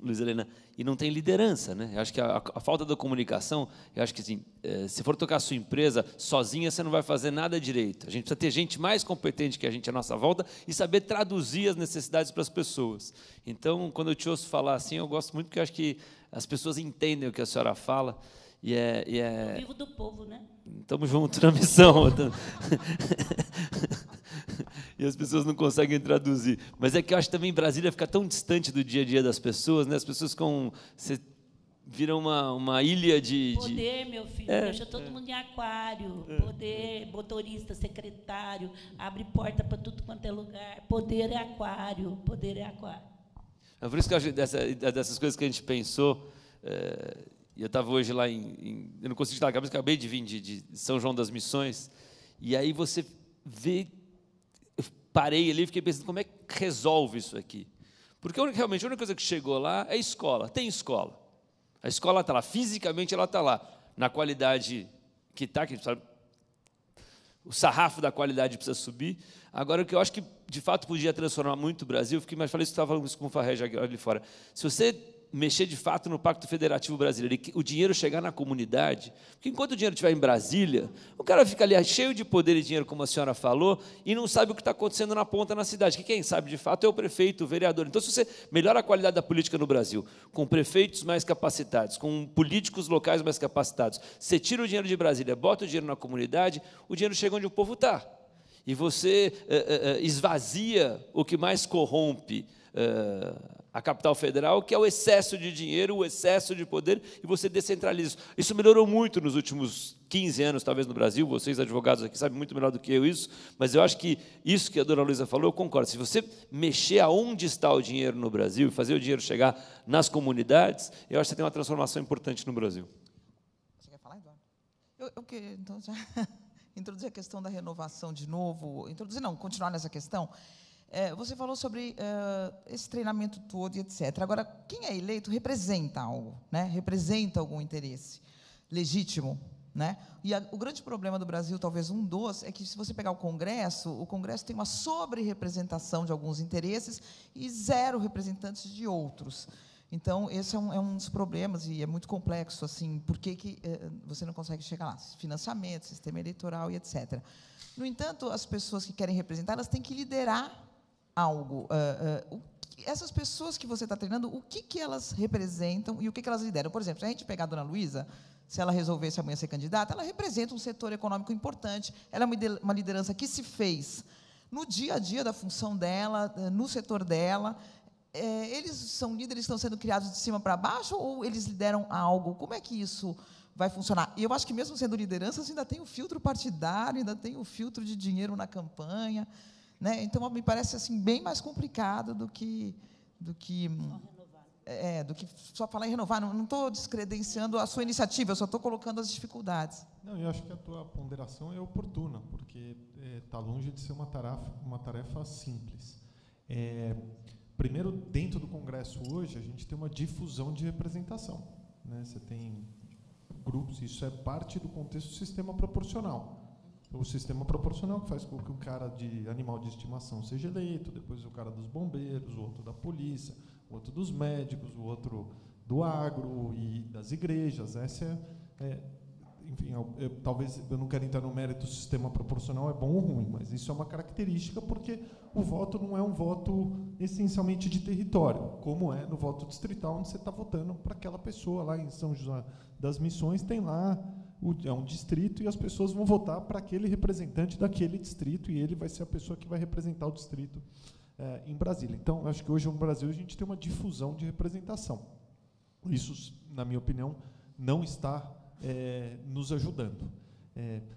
Luiz Helena, e não tem liderança, né? Eu acho que a falta da comunicação, eu acho que assim, se for tocar a sua empresa sozinha, você não vai fazer nada direito. A gente precisa ter gente mais competente que a gente à nossa volta e saber traduzir as necessidades para as pessoas. Então, quando eu te ouço falar assim, eu gosto muito porque eu acho que as pessoas entendem o que a senhora fala. Eu vivo do povo, né? Estamos juntos na missão. E as pessoas não conseguem traduzir. Mas é que eu acho que também Brasília fica tão distante do dia a dia das pessoas, né? As pessoas você vira uma ilha de... Poder, meu filho, deixa todo mundo em aquário. Poder, motorista, secretário, abre porta para tudo quanto é lugar. Poder é aquário, poder é aquário. É por isso que eu acho dessas coisas que a gente pensou... E eu estava hoje lá eu não consigo estar na cabeça, acabei de vir de São João das Missões, e aí você vê, eu parei ali e fiquei pensando, como é que resolve isso aqui? Porque realmente a única coisa que chegou lá é escola, tem escola. A escola está lá, fisicamente ela está lá, na qualidade que está, o sarrafo da qualidade precisa subir. Agora, o que eu acho que, de fato, podia transformar muito o Brasil, mas falei isso, estava falando isso com o Farrege ali fora, se você mexer de fato no Pacto Federativo Brasileiro, o dinheiro chegar na comunidade, porque enquanto o dinheiro estiver em Brasília, o cara fica ali cheio de poder e dinheiro, como a senhora falou, e não sabe o que está acontecendo na ponta na cidade, que quem sabe de fato é o prefeito, o vereador. Então, se você melhora a qualidade da política no Brasil, com prefeitos mais capacitados, com políticos locais mais capacitados, você tira o dinheiro de Brasília, bota o dinheiro na comunidade, o dinheiro chega onde o povo está. E você esvazia o que mais corrompe a capital federal, que é o excesso de dinheiro, o excesso de poder, e você descentraliza. Isso melhorou muito nos últimos 15 anos, talvez, no Brasil. Vocês, advogados aqui, sabem muito melhor do que eu isso, mas eu acho que isso que a dona Luísa falou, eu concordo. Se você mexer aonde está o dinheiro no Brasil, fazer o dinheiro chegar nas comunidades, eu acho que você tem uma transformação importante no Brasil. Você quer falar, Eduardo? Eu queria, então, já introduzir a questão da renovação de novo. Continuar nessa questão. Você falou sobre esse treinamento todo e etc. Agora, quem é eleito representa algo, né? Representa algum interesse legítimo, né? E o grande problema do Brasil, talvez um dos, é que se você pegar o Congresso tem uma sobre-representação de alguns interesses e zero representantes de outros. Então, esse é um dos problemas, e é muito complexo, assim, por que você não consegue chegar lá? Financiamento, sistema eleitoral e etc. No entanto, as pessoas que querem representar, elas têm que liderar algo. Essas pessoas que você está treinando, o que elas representam e o que elas lideram? Por exemplo, se a gente pegar a dona Luísa, se ela resolvesse amanhã ser candidata, ela representa um setor econômico importante, ela é uma liderança que se fez no dia a dia da função dela, no setor dela. Eles são líderes que estão sendo criados de cima para baixo ou eles lideram algo? Como é que isso vai funcionar? E eu acho que, mesmo sendo lideranças, ainda tem o filtro partidário, ainda tem o filtro de dinheiro na campanha, né? Então, me parece assim, bem mais complicado do que só falar em renovar. Não estou descredenciando a sua iniciativa, eu só estou colocando as dificuldades. Não, eu acho que a tua ponderação é oportuna, porque está longe de ser uma tarefa simples. Primeiro, dentro do Congresso hoje, a gente tem uma difusão de representação, né? Você tem grupos, isso é parte do contexto do sistema proporcional. O sistema proporcional que faz com que o cara de animal de estimação seja eleito, depois o cara dos bombeiros, o outro da polícia, o outro dos médicos, o outro do agro e das igrejas. Essa enfim, talvez eu não quero entrar no mérito do sistema proporcional, é bom ou ruim, mas isso é uma característica porque o voto não é um voto essencialmente de território, como é no voto distrital, onde você está votando para aquela pessoa. Lá em São João das Missões tem lá, é um distrito e as pessoas vão votar para aquele representante daquele distrito e ele vai ser a pessoa que vai representar o distrito em Brasília. Então, eu acho que hoje no Brasil a gente tem uma difusão de representação. Isso, na minha opinião, não está nos ajudando.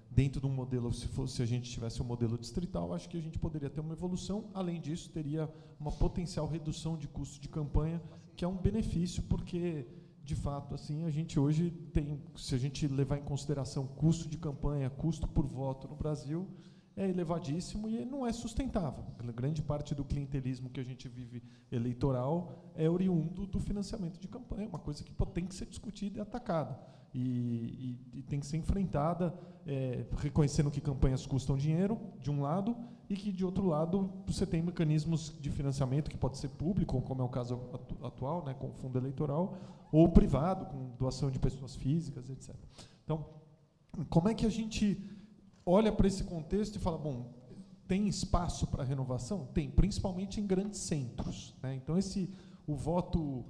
Dentro de um modelo, se a gente tivesse um modelo distrital, acho que a gente poderia ter uma evolução. Além disso, teria uma potencial redução de custo de campanha, que é um benefício, porque, de fato, assim, a gente hoje tem, se a gente levar em consideração custo de campanha, custo por voto no Brasil, é elevadíssimo e não é sustentável. Grande parte do clientelismo que a gente vive eleitoral é oriundo do financiamento de campanha, uma coisa que tem que ser discutida e atacada. E tem que ser enfrentada, reconhecendo que campanhas custam dinheiro, de um lado, e que, de outro lado, você tem mecanismos de financiamento que pode ser público, como é o caso atual, né, com o fundo eleitoral, ou privado, com doação de pessoas físicas, etc. Então, como é que a gente olha para esse contexto e fala, bom, tem espaço para renovação? Tem, principalmente em grandes centros, né? Então, o voto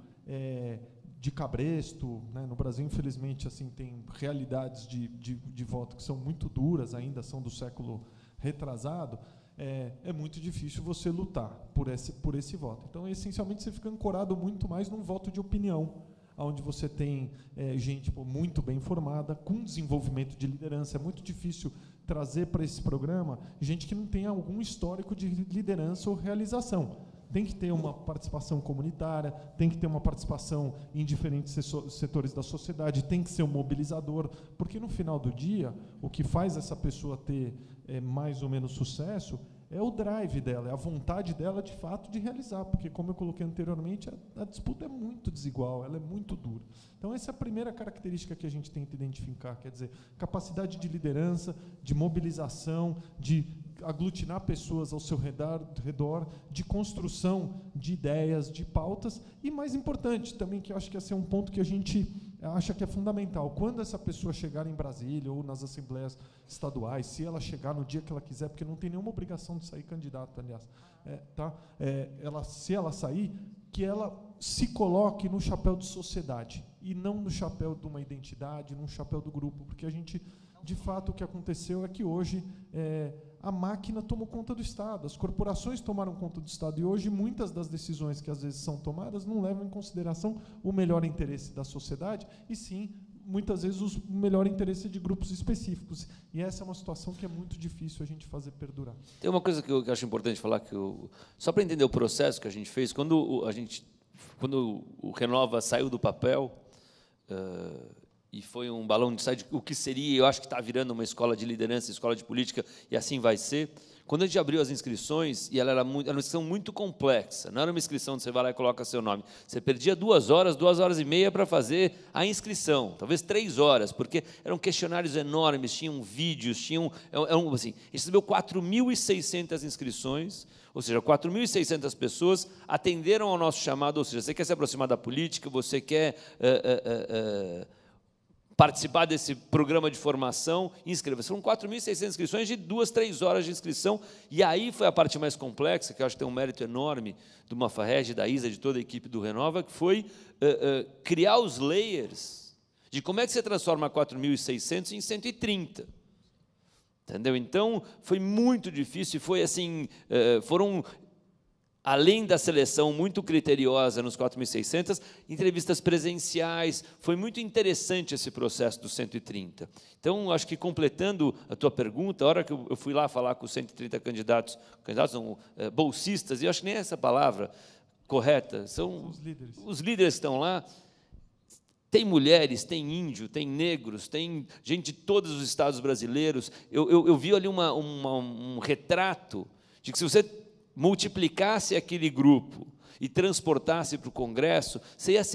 de cabresto, né? No Brasil, infelizmente, assim, tem realidades de voto que são muito duras, ainda são do século retrasado. É muito difícil você lutar por esse voto. Então, essencialmente, você fica ancorado muito mais num voto de opinião, onde você tem gente muito bem formada, com desenvolvimento de liderança. É muito difícil trazer para esse programa gente que não tem algum histórico de liderança ou realização. tem que ter uma participação comunitária, tem que ter uma participação em diferentes setores da sociedade, tem que ser um mobilizador, porque no final do dia, o que faz essa pessoa ter mais ou menos sucesso é o drive dela, é a vontade dela, de fato, de realizar, porque, como eu coloquei anteriormente, a disputa é muito desigual, ela é muito dura. Então, essa é a primeira característica que a gente tenta identificar, quer dizer, capacidade de liderança, de mobilização, de aglutinar pessoas ao seu redor, de construção de ideias, de pautas, e, mais importante também, que eu acho que esse é um ponto que a gente acha que é fundamental, quando essa pessoa chegar em Brasília ou nas assembleias estaduais, se ela chegar no dia que ela quiser, porque não tem nenhuma obrigação de sair candidato, aliás, se ela sair, que ela se coloque no chapéu de sociedade, e não no chapéu de uma identidade, no chapéu do grupo, porque a gente, de fato, o que aconteceu é que hoje a máquina tomou conta do Estado, as corporações tomaram conta do Estado, e hoje muitas das decisões que às vezes são tomadas não levam em consideração o melhor interesse da sociedade, e sim, muitas vezes, o melhor interesse de grupos específicos. E essa é uma situação que é muito difícil a gente fazer perdurar. Tem uma coisa que eu acho importante falar, só para entender o processo que a gente fez, quando o Renova saiu do papel, e foi um balão de ensaio de o que seria, eu acho que está virando uma escola de liderança, escola de política, e assim vai ser. Quando a gente abriu as inscrições, e ela era uma inscrição muito complexa, não era uma inscrição onde você vai lá e coloca seu nome. Você perdia 2 horas e meia para fazer a inscrição, talvez 3 horas, porque eram questionários enormes, tinham vídeos, assim, a gente recebeu 4.600 inscrições, ou seja, 4.600 pessoas atenderam ao nosso chamado, ou seja, você quer se aproximar da política, você quer participar desse programa de formação, inscreva-se. Foram 4.600 inscrições de 2, 3 horas de inscrição, e aí foi a parte mais complexa, que eu acho que tem um mérito enorme do Mafarrege, da Isa, de toda a equipe do Renova, que foi criar os layers de como é que você transforma 4.600 em 130. Entendeu? Então, foi muito difícil, e foi assim, foram, além da seleção muito criteriosa nos 4.600, entrevistas presenciais, foi muito interessante esse processo dos 130. Então, acho que, completando a tua pergunta, a hora que eu fui lá falar com os 130 candidatos não, bolsistas, e eu acho que nem essa palavra correta, são os líderes que estão lá. Tem mulheres, tem índio, tem negros, tem gente de todos os estados brasileiros. Eu vi ali um retrato de que, se você multiplicasse aquele grupo e transportasse para o Congresso,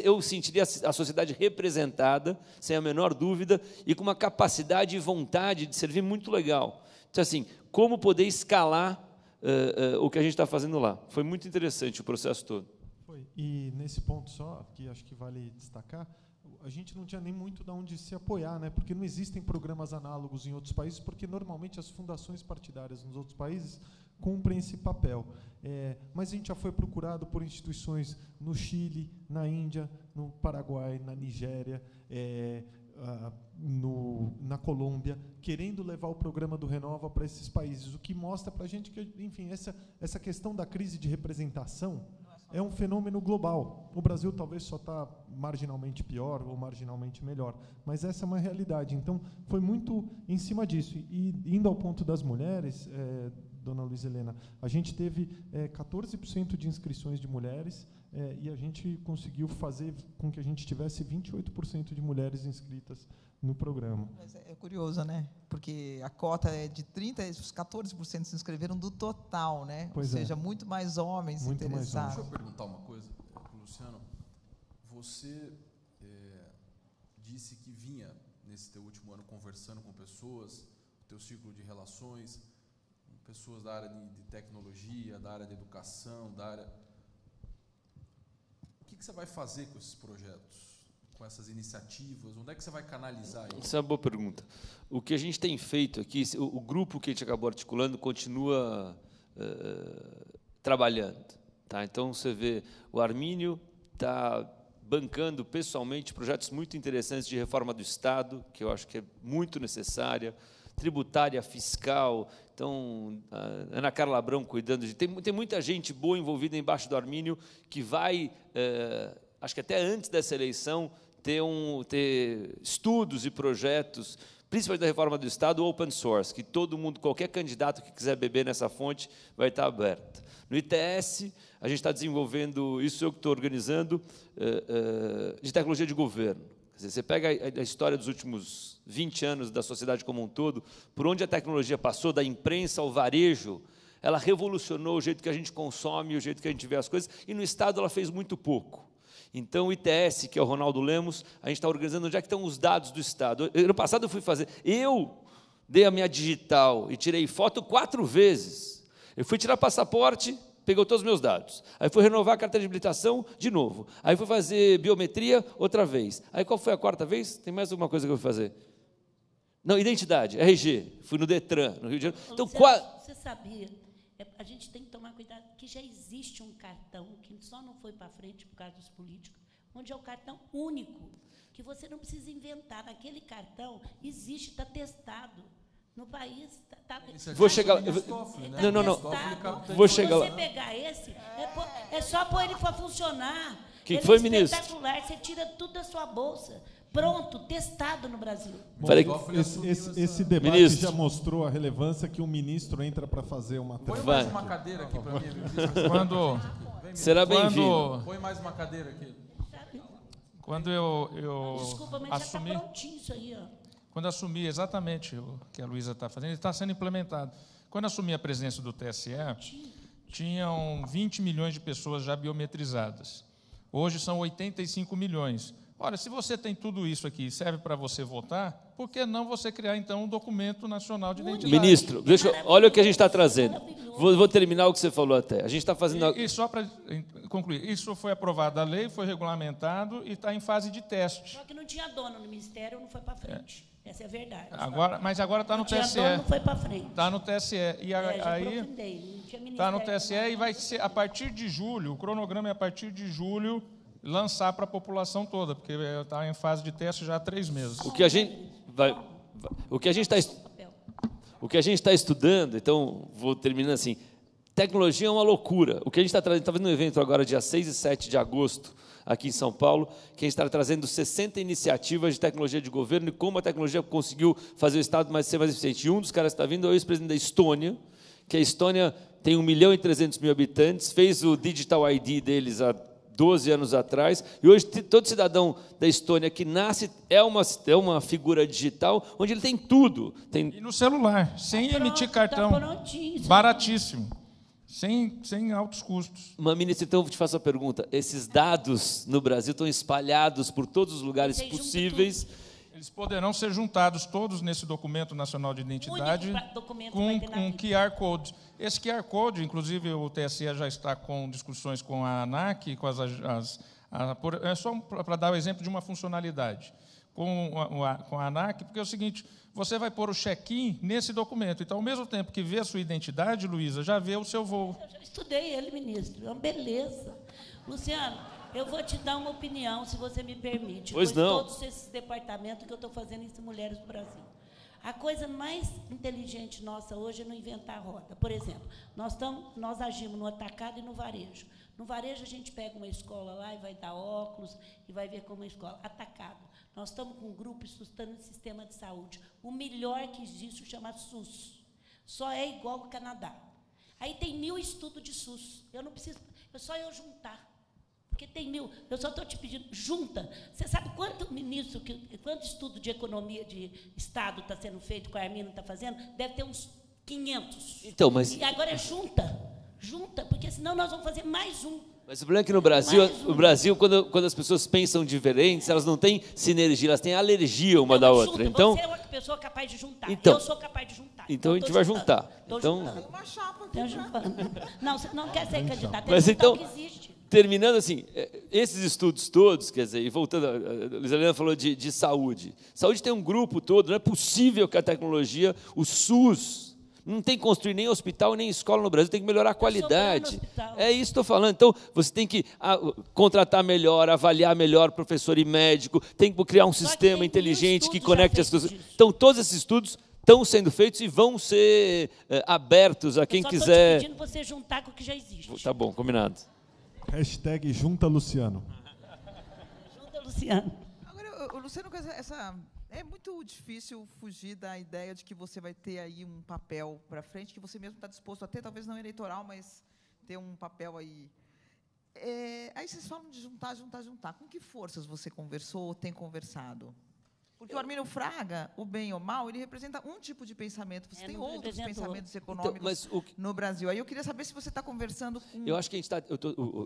eu sentiria a sociedade representada, sem a menor dúvida, e com uma capacidade e vontade de servir muito legal. Então, assim, como poder escalar o que a gente está fazendo lá? Foi muito interessante o processo todo. Foi. E, nesse ponto só, que acho que vale destacar, a gente não tinha nem muito de onde se apoiar, né? Porque não existem programas análogos em outros países, porque, normalmente, as fundações partidárias nos outros países cumprem esse papel. Mas a gente já foi procurado por instituições no Chile, na Índia, no Paraguai, na Nigéria, na Colômbia, querendo levar o programa do Renova para esses países, o que mostra para a gente que, enfim, essa questão da crise de representação é um fenômeno global. O Brasil talvez só está marginalmente pior ou marginalmente melhor, mas essa é uma realidade. Então, foi muito em cima disso. E, indo ao ponto das mulheres, dona Luiza Helena, a gente teve 14% de inscrições de mulheres, e a gente conseguiu fazer com que a gente tivesse 28% de mulheres inscritas no programa. Mas é curioso, né? Porque a cota é de 30%, os 14% se inscreveram do total, né? Ou seja, muito mais homens muito interessados. Deixa eu perguntar uma coisa, Luciano. Você disse que vinha, nesse teu último ano, conversando com pessoas, teu círculo de relações, pessoas da área de tecnologia, da área de educação, da área... O que você vai fazer com esses projetos? Com essas iniciativas? Onde é que você vai canalizar isso? Essa é uma boa pergunta. O que a gente tem feito aqui, o grupo que a gente acabou articulando continua trabalhando. Tá? Então, você vê, o Armínio está bancando pessoalmente projetos muito interessantes de reforma do Estado, que eu acho que é muito necessária, tributária, fiscal. Então, a Ana Carla Abrão cuidando de... Tem muita gente boa envolvida embaixo do Armínio que vai, acho que até antes dessa eleição, ter estudos e projetos principalmente da reforma do Estado, o open source, que todo mundo, qualquer candidato que quiser beber nessa fonte, vai estar aberto. No ITS, a gente está desenvolvendo, isso eu que estou organizando, de tecnologia de governo. Quer dizer, você pega a história dos últimos 20 anos da sociedade como um todo, por onde a tecnologia passou, da imprensa ao varejo, ela revolucionou o jeito que a gente consome, o jeito que a gente vê as coisas, e no Estado ela fez muito pouco. Então, o ITS, que é o Ronaldo Lemos, a gente está organizando onde é que estão os dados do Estado. Ano passado eu fui fazer, eu dei a minha digital e tirei foto 4 vezes. Eu fui tirar passaporte, pegou todos os meus dados. Aí fui renovar a carteira de habilitação de novo. Aí fui fazer biometria outra vez. Aí qual foi a 4ª vez? Tem mais alguma coisa que eu fui fazer? Não, identidade, RG. Fui no Detran, no Rio de Janeiro. Então, você sabia, a gente tem que tomar cuidado, que já existe um cartão, que só não foi para frente por causa dos políticos, onde é o cartão único, que você não precisa inventar. Naquele cartão existe, está testado. No país está. Vou chegar. Não. Vou chegar lá. Se você pegar esse, é só pôr ele para funcionar. Que ele foi, é ministro? Espetacular. Você tira tudo da sua bolsa. Pronto, testado no Brasil. Bom, esse debate ministro já mostrou a relevância que um ministro entra para fazer uma Põe mais uma cadeira aqui para mim. Será bem-vindo. Põe mais uma cadeira aqui. Quando eu Desculpa, mas assumi, já está prontinho isso aí, ó. Quando assumi exatamente o que a Luísa está fazendo, ele está sendo implementado. Quando assumi a presidência do TSE, tinham 20 milhões de pessoas já biometrizadas. Hoje são 85 milhões. Olha, se você tem tudo isso aqui e serve para você votar, por que não você criar, então, um documento nacional de identidade? Ministro, olha o que a gente está trazendo. Vou terminar o que você falou até. A gente está fazendo... E só para concluir, isso foi aprovado a lei, foi regulamentado e está em fase de teste. Só que não tinha dono no Ministério, não foi para frente. Essa é a verdade. Mas agora está no TSE. Não tinha dono, não foi para frente. Está no TSE. E aí está no TSE e vai ser, a partir de julho, o cronograma é a partir de julho, lançar para a população toda, porque está em fase de teste já há 3 meses. O que a gente está estudando, então, vou terminando assim, tecnologia é uma loucura. O que a gente está trazendo, está fazendo um evento agora, dia 6 e 7 de agosto, aqui em São Paulo, que a gente está trazendo 60 iniciativas de tecnologia de governo e como a tecnologia conseguiu fazer o Estado ser mais eficiente. E um dos caras que está vindo é o ex-presidente da Estônia, que a Estônia tem 1.300.000 habitantes, fez o Digital ID deles há 12 anos atrás, e hoje todo cidadão da Estônia que nasce é uma figura digital, onde ele tem tudo. E no celular, sem emitir cartão, baratíssimo, sem altos custos. Mas, ministro, então eu te faço a pergunta, esses dados no Brasil estão espalhados por todos os lugares possíveis. Eles poderão ser juntados todos nesse documento nacional de identidade com um QR Code. Esse QR Code, inclusive, o TSE já está com discussões com a ANAC, com é só para dar o exemplo de uma funcionalidade. Com a ANAC, porque é o seguinte, você vai pôr o check-in nesse documento. Então, ao mesmo tempo que vê a sua identidade, Luísa, já vê o seu voo. Eu já estudei ele, ministro. É uma beleza. Luciano, eu vou te dar uma opinião, se você me permite. Pois não. Todos esses departamentos que eu estou fazendo em Mulheres do Brasil. A coisa mais inteligente nossa hoje é não inventar a roda. Por exemplo, nós agimos no atacado e no varejo. No varejo, a gente pega uma escola lá e vai dar óculos e vai ver como é a escola. Atacado. Nós estamos com um grupo estudando o sistema de saúde. O melhor que existe chama SUS. Só é igual ao Canadá. Aí tem 1000 estudos de SUS. Eu não preciso, é só eu juntar. Porque tem 1000, eu só estou te pedindo, junta. Você sabe quanto estudo de economia de Estado está sendo feito, que a Armino está fazendo? Deve ter uns 500. Então, mas... E agora é junta, porque senão nós vamos fazer mais um. Mas o problema é que no Brasil, quando as pessoas pensam diferentes, elas não têm sinergia, elas têm alergia uma da outra. Então, você é uma pessoa capaz de juntar, então, eu sou capaz de juntar. Então a gente vai juntar. Então, uma chapa aqui. Não, você não quer ser candidato, mas então, o que existe. Terminando assim, esses estudos todos, quer dizer, e voltando, a Luiza Helena falou de saúde. Saúde tem um grupo todo, não é possível que a tecnologia, o SUS, não tem que construir nem hospital, nem escola no Brasil, tem que melhorar a qualidade. É isso que estou falando. Então, você tem que contratar melhor, avaliar melhor professor e médico, tem que criar um sistema inteligente que conecte as coisas. Então, todos esses estudos estão sendo feitos e vão ser abertos a quem quiser. Estou pedindo para você juntar com o que já existe. Tá bom, combinado. Hashtag Junta Luciano. Junta Luciano. Agora, Luciano, com essa É muito difícil fugir da ideia de que você vai ter aí um papel para frente, que você mesmo está disposto a ter, talvez não eleitoral, mas ter um papel aí. Aí vocês falam de juntar. Com que forças você conversou ou tem conversado? Porque o Armínio Fraga, o bem ou mal, ele representa um tipo de pensamento. Você tem outros pensamentos econômicos no Brasil. Aí eu queria saber se você está conversando com... Eu acho que a gente está...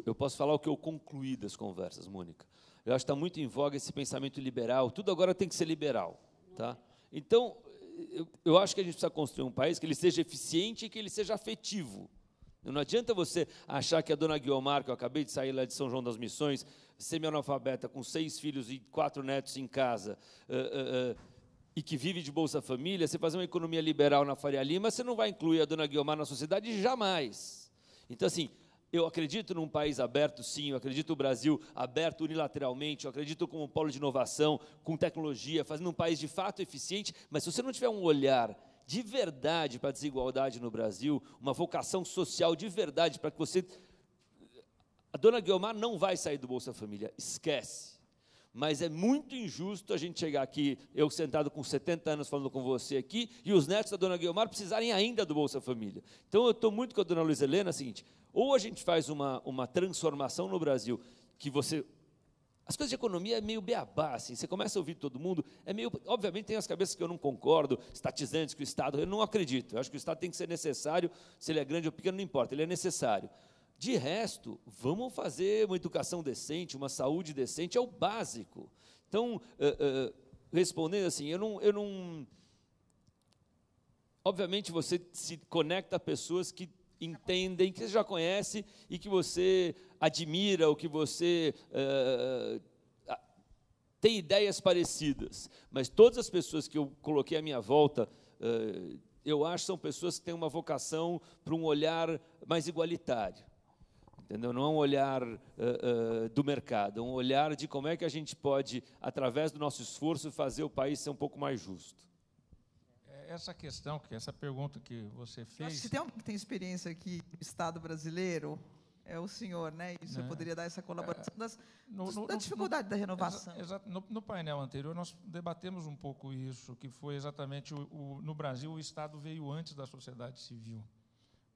Eu posso falar o que eu concluí das conversas, Mônica. Eu acho que está muito em voga esse pensamento liberal. Tudo agora tem que ser liberal. Tá? Então, eu acho que a gente precisa construir um país que ele seja eficiente e que ele seja afetivo. Não adianta você achar que a dona Guiomar, que eu acabei de sair lá de São João das Missões, semi-analfabeta, com 6 filhos e 4 netos em casa, e que vive de Bolsa Família, você fazer uma economia liberal na Faria Lima, você não vai incluir a dona Guiomar na sociedade jamais. Então, assim, eu acredito num país aberto, sim, eu acredito no Brasil aberto unilateralmente, eu acredito como um polo de inovação, com tecnologia, fazendo um país de fato eficiente, mas se você não tiver um olhar de verdade para a desigualdade no Brasil, uma vocação social de verdade para que você... A dona Guiomar não vai sair do Bolsa Família, esquece. Mas é muito injusto a gente chegar aqui, eu sentado com 70 anos falando com você aqui, e os netos da dona Guiomar precisarem ainda do Bolsa Família. Então, eu estou muito com a dona Luiz Helena, é o seguinte, ou a gente faz uma transformação no Brasil, que você... As coisas de economia é meio beabá, assim, você começa a ouvir todo mundo, é meio... Obviamente, tem as cabeças que eu não concordo, estatizantes, que o Estado... Eu não acredito, eu acho que o Estado tem que ser necessário, se ele é grande ou pequeno, não importa, ele é necessário. De resto, vamos fazer uma educação decente, uma saúde decente, é o básico. Então, respondendo assim, eu não... Obviamente, você se conecta a pessoas que entendem, que você já conhece e que você admira, ou que você tem ideias parecidas. Mas todas as pessoas que eu coloquei à minha volta, eu acho que são pessoas que têm uma vocação para um olhar mais igualitário. Entendeu? Não é um olhar do mercado, é um olhar de como é que a gente pode, através do nosso esforço, fazer o país ser um pouco mais justo. Essa questão, essa pergunta que você fez... Se tem alguém que tem experiência aqui no Estado brasileiro, é o senhor, né? E você poderia dar essa colaboração da dificuldade da renovação. Exato. No painel anterior, nós debatemos um pouco isso, que foi exatamente, no Brasil, o Estado veio antes da sociedade civil.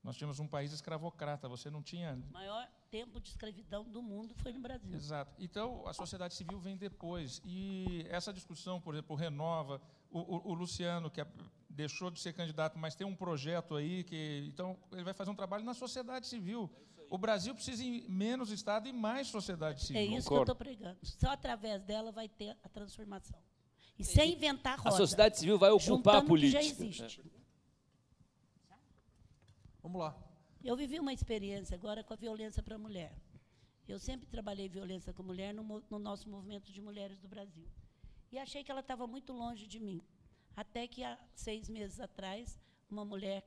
Nós tínhamos um país escravocrata, você não tinha... O maior tempo de escravidão do mundo foi no Brasil. Exato. Então, a sociedade civil vem depois. E essa discussão, por exemplo, renova... O Luciano, que deixou de ser candidato, mas tem um projeto aí, então ele vai fazer um trabalho na sociedade civil. O Brasil precisa de menos Estado e mais sociedade civil. É isso que eu estou pregando. Só através dela vai ter a transformação. E sem inventar roda. A sociedade civil vai ocupar a política. Que já existe. Vamos lá. Eu vivi uma experiência agora com a violência para a mulher. Eu sempre trabalhei violência com a mulher no nosso movimento de mulheres do Brasil. E achei que ela estava muito longe de mim. Até que, há 6 meses atrás, uma mulher,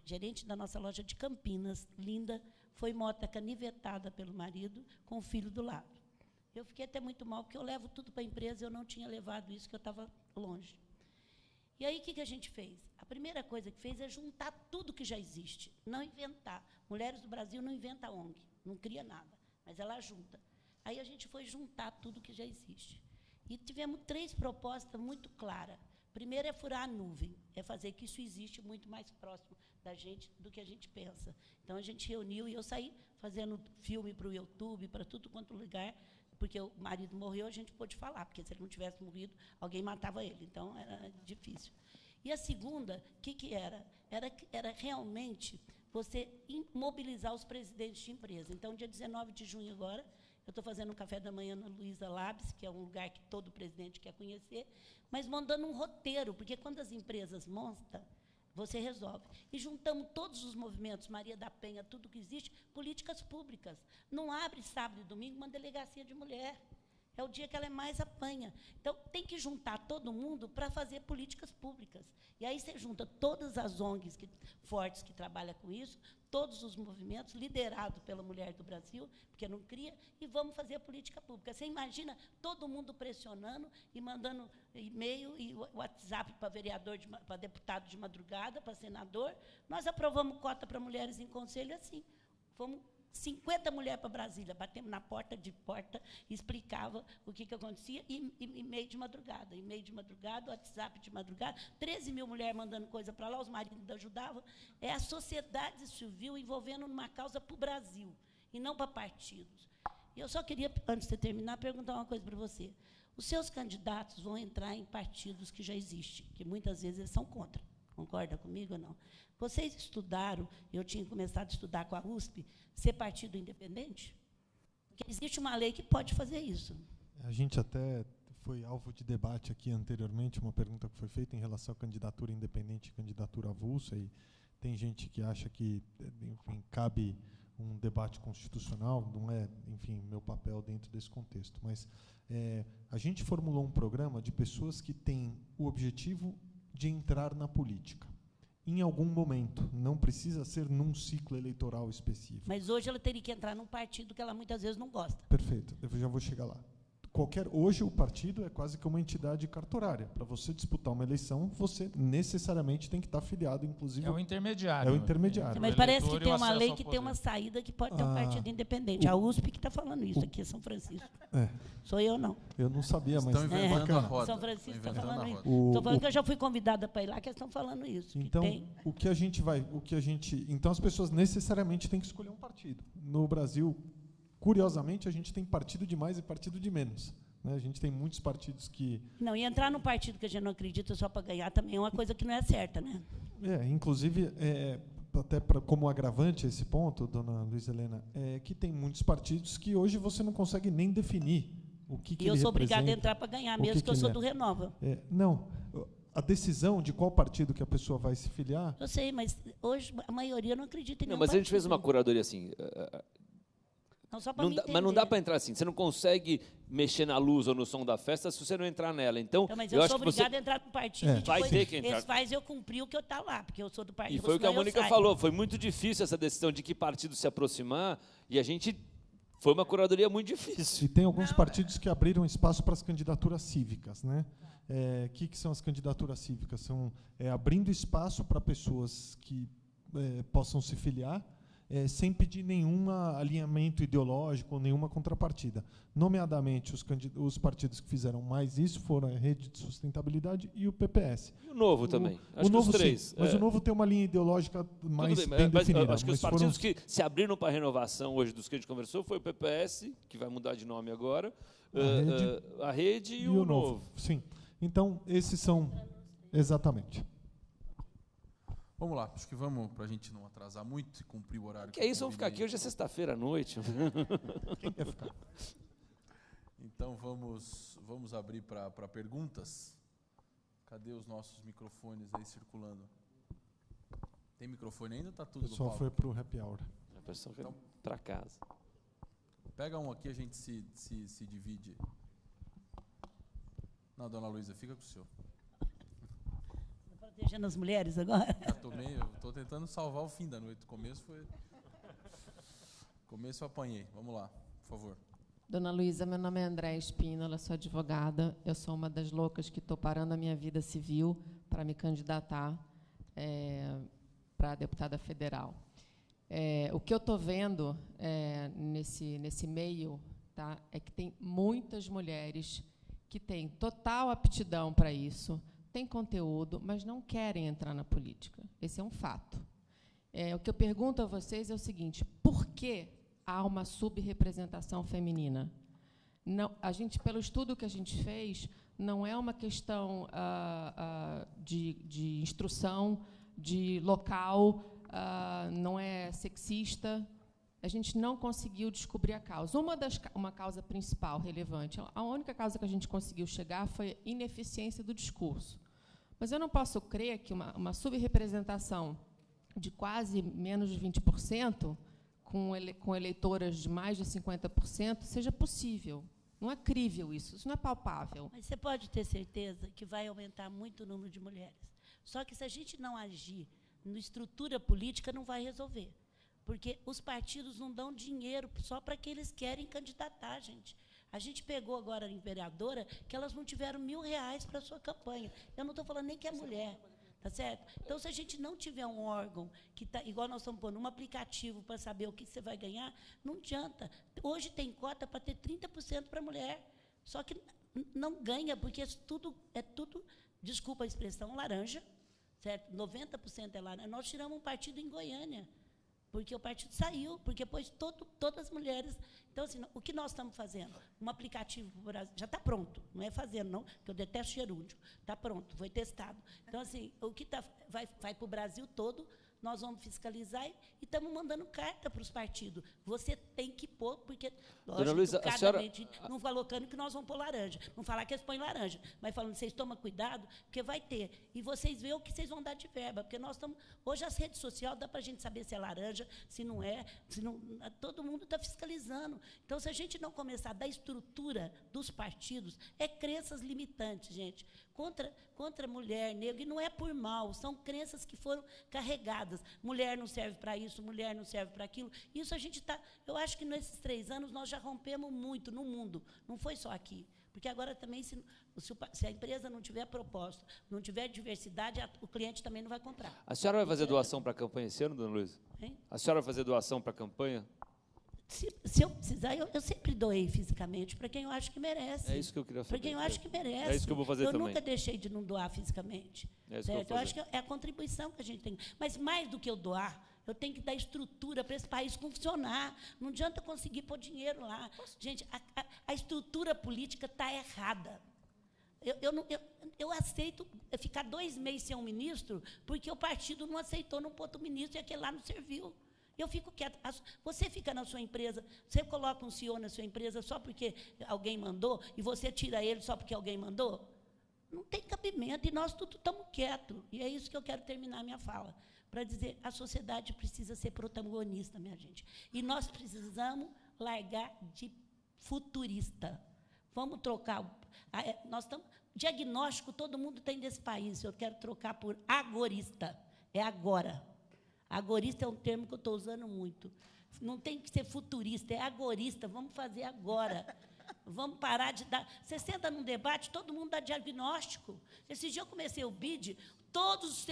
gerente da nossa loja de Campinas, linda, foi morta canivetada pelo marido com o filho do lado. Eu fiquei até muito mal, porque eu levo tudo para a empresa e eu não tinha levado isso, que eu estava longe. E aí, o que a gente fez? A primeira coisa que fez é juntar tudo que já existe, não inventar. Mulheres do Brasil não inventa ONG, não cria nada, mas ela junta. Aí a gente foi juntar tudo que já existe. E tivemos 3 propostas muito claras. Primeiro é furar a nuvem, é fazer que isso existe muito mais próximo da gente do que a gente pensa. Então, a gente reuniu e eu saí fazendo filme para o YouTube, para tudo quanto lugar, porque o marido morreu, a gente pôde falar, porque se ele não tivesse morrido, alguém matava ele. Então, era difícil. E a segunda, o que era? Era realmente você mobilizar os presidentes de empresa. Então, dia 19 de junho agora, eu estou fazendo um café da manhã na Luiza Labs, que é um lugar que todo presidente quer conhecer, mas montando um roteiro, porque quando as empresas montam, você resolve. E juntamos todos os movimentos, Maria da Penha, tudo que existe, políticas públicas. Não abre sábado e domingo uma delegacia de mulher. É o dia que ela mais apanha. Então, tem que juntar todo mundo para fazer políticas públicas. E aí você junta todas as ONGs fortes que trabalham com isso, todos os movimentos, liderados pela Mulher do Brasil, porque não cria, e vamos fazer a política pública. Você imagina todo mundo pressionando e mandando e-mail e WhatsApp para vereador, para deputado de madrugada, para senador. Nós aprovamos cota para mulheres em conselho assim. Fomos 50 mulheres para Brasília, batemos na porta de porta, explicava o que acontecia, e meio de madrugada, WhatsApp de madrugada, 13 mil mulheres mandando coisa para lá, os maridos ajudavam. É a sociedade civil envolvendo numa causa para o Brasil, e não para partidos. E eu só queria, antes de terminar, perguntar uma coisa para você. Os seus candidatos vão entrar em partidos que já existem, que muitas vezes eles são contra. Concorda comigo ou não? Vocês estudaram, eu tinha começado a estudar com a USP, ser partido independente? Porque existe uma lei que pode fazer isso. A gente até foi alvo de debate aqui anteriormente, uma pergunta que foi feita em relação à candidatura independente e candidatura avulsa, e tem gente que acha que, enfim, cabe um debate constitucional, não é, enfim, meu papel dentro desse contexto, mas a gente formulou um programa de pessoas que têm o objetivo de entrar na política. Em algum momento, não precisa ser num ciclo eleitoral específico. Mas hoje ela teria que entrar num partido que ela muitas vezes não gosta. Perfeito, eu já vou chegar lá. Hoje o partido é quase que uma entidade cartorária. Para você disputar uma eleição, você necessariamente tem que estar afiliado, inclusive. É o intermediário. É o intermediário. Mas parece que tem uma lei que tem uma saída que pode ter um partido independente. A USP que está falando isso aqui, São Francisco. Sou eu, não. Eu não sabia, mas estão inventando a roda. São Francisco está falando isso. Estou falando que eu já fui convidada para ir lá, que eles estão falando isso. Então, então as pessoas necessariamente têm que escolher um partido. No Brasil, curiosamente, a gente tem partido de mais e partido de menos. Né? A gente tem muitos partidos que... Não, e entrar num partido que a gente não acredita só para ganhar também é uma coisa que não é certa, né? Inclusive, até como agravante a esse ponto, dona Luiza Helena, que tem muitos partidos que hoje você não consegue nem definir o que ele representa. E eu sou obrigada a entrar para ganhar, mesmo que eu sou do Renova. Não, a decisão de qual partido que a pessoa vai se filiar... Eu sei, mas hoje a maioria não acredita em nenhum mas partido. A gente fez uma curadoria assim... Não, mas não dá para entrar assim. Você não consegue mexer na luz ou no som da festa se você não entrar nela. Então, mas eu sou obrigada a entrar no partido. Vai ter que entrar. Eles fazem eu cumprir o que eu estou lá, porque eu sou do partido. E foi o que a Mônica falou. Foi muito difícil essa decisão de que partido se aproximar. E a gente... Foi uma curadoria muito difícil. E tem alguns partidos que abriram espaço para as candidaturas cívicas. Né? Que são as candidaturas cívicas? São abrindo espaço para pessoas que possam se filiar, sem pedir nenhum alinhamento ideológico ou nenhuma contrapartida. Nomeadamente, os partidos que fizeram mais isso foram a Rede de Sustentabilidade e o PPS. E o Novo também. Acho que os três. Sim, mas o Novo tem uma linha ideológica mais bem definida. Acho que os partidos que se abriram para a renovação hoje, dos que a gente conversou, foi o PPS, que vai mudar de nome agora, a Rede e o Novo. Sim. Então, esses são... Exatamente. Vamos lá, acho que vamos, para a gente não atrasar muito e cumprir o horário. Que é isso, vamos ficar aqui, hoje é sexta-feira à noite. Quem quer ficar? Então, vamos abrir para perguntas. Cadê os nossos microfones aí circulando? Tem microfone ainda ou está tudo? O pessoal foi para o happy hour. A pessoa foi para casa. Pega um aqui, a gente se divide. Não, dona Luiza, fica com o seu. Protegendo as mulheres agora? Estou tentando salvar o fim da noite. O começo eu apanhei. Vamos lá, por favor. Dona Luiza, meu nome é Andréa Espínola, sou advogada. Eu sou uma das loucas que estou parando a minha vida civil para me candidatar para deputada federal. O que eu estou vendo nesse meio, tá, é que tem muitas mulheres que têm total aptidão para isso, têm conteúdo, mas não querem entrar na política. Esse é um fato. O que eu pergunto a vocês é o seguinte: por que há uma subrepresentação feminina? Não, pelo estudo que a gente fez, não é uma questão de instrução, de local, não é sexista. A gente não conseguiu descobrir a causa. Uma causa principal, relevante, a única causa que a gente conseguiu chegar foi a ineficiência do discurso. Mas eu não posso crer que uma subrepresentação de quase menos de 20%, com eleitoras de mais de 50%, seja possível. Não é crível isso não é palpável. Mas você pode ter certeza que vai aumentar muito o número de mulheres. Só que, se a gente não agir na estrutura política, não vai resolver. Porque os partidos não dão dinheiro só para quem eles querem candidatar, gente. A gente pegou agora em vereadora que elas não tiveram R$1.000 para a sua campanha. Eu não estou falando nem que é mulher. Tá certo? Então, se a gente não tiver um órgão que está, igual nós estamos pondo, um aplicativo para saber o que você vai ganhar, não adianta. Hoje tem cota para ter 30% para mulher. Só que não ganha, porque é tudo, desculpa a expressão, laranja, certo? 90% é laranja. Nós tiramos um partido em Goiânia, porque o partido saiu, porque pôs todas as mulheres. Então, assim, o que nós estamos fazendo? Um aplicativo para o Brasil, já está pronto, não é fazendo, não, porque eu detesto gerúndio, está pronto, foi testado. Então, assim, o que vai para o Brasil todo, nós vamos fiscalizar e estamos mandando carta para os partidos. Você tem que pôr, porque, Dona Luísa, a senhora... não colocando que nós vamos pôr laranja, não falar que eles põem laranja, mas falando, vocês tomam cuidado, porque vai ter. E vocês veem o que vocês vão dar de verba, porque nós estamos... Hoje, as redes sociais, dá para a gente saber se é laranja, se não é, todo mundo está fiscalizando. Então, se a gente não começar a dar estrutura dos partidos, é crenças limitantes, gente, contra mulher, negro, e não é por mal, são crenças que foram carregadas. Mulher não serve para isso, mulher não serve para aquilo. Isso a gente está... Eu acho que nesses 3 anos nós já rompemos muito no mundo, não foi só aqui. Porque agora também, se a empresa não tiver propósito, não tiver diversidade, o cliente também não vai comprar. A senhora vai fazer doação para a campanha esse ano, Dona Luísa? Hein? A senhora vai fazer doação para a campanha? Se eu precisar, eu sempre doei fisicamente para quem eu acho que merece. É isso que eu queria fazer. Para quem eu acho que merece. É isso que eu vou fazer também. Eu nunca deixei de não doar fisicamente. É isso que eu vou fazer. Eu acho que é a contribuição que a gente tem. Mas mais do que eu doar, eu tenho que dar estrutura para esse país funcionar. Não adianta conseguir pôr dinheiro lá. Gente, a estrutura política está errada. Eu aceito ficar 2 meses sem um ministro, porque o partido não aceitou, não pôr o ministro e aquele lá não serviu. Eu fico quieta. Você fica na sua empresa, você coloca um CEO na sua empresa só porque alguém mandou, e você tira ele só porque alguém mandou? Não tem cabimento, e nós tudo estamos quietos. E é isso que eu quero terminar a minha fala, para dizer, a sociedade precisa ser protagonista, minha gente. E nós precisamos largar de futurista. Vamos trocar. Diagnóstico todo mundo tem desse país, eu quero trocar por agorista. É agora. Agorista é um termo que eu estou usando muito. Não tem que ser futurista, é agorista. Vamos fazer agora. Vamos parar de dar... Você senta num debate, todo mundo dá diagnóstico. Esse dia eu comecei o BID, todos os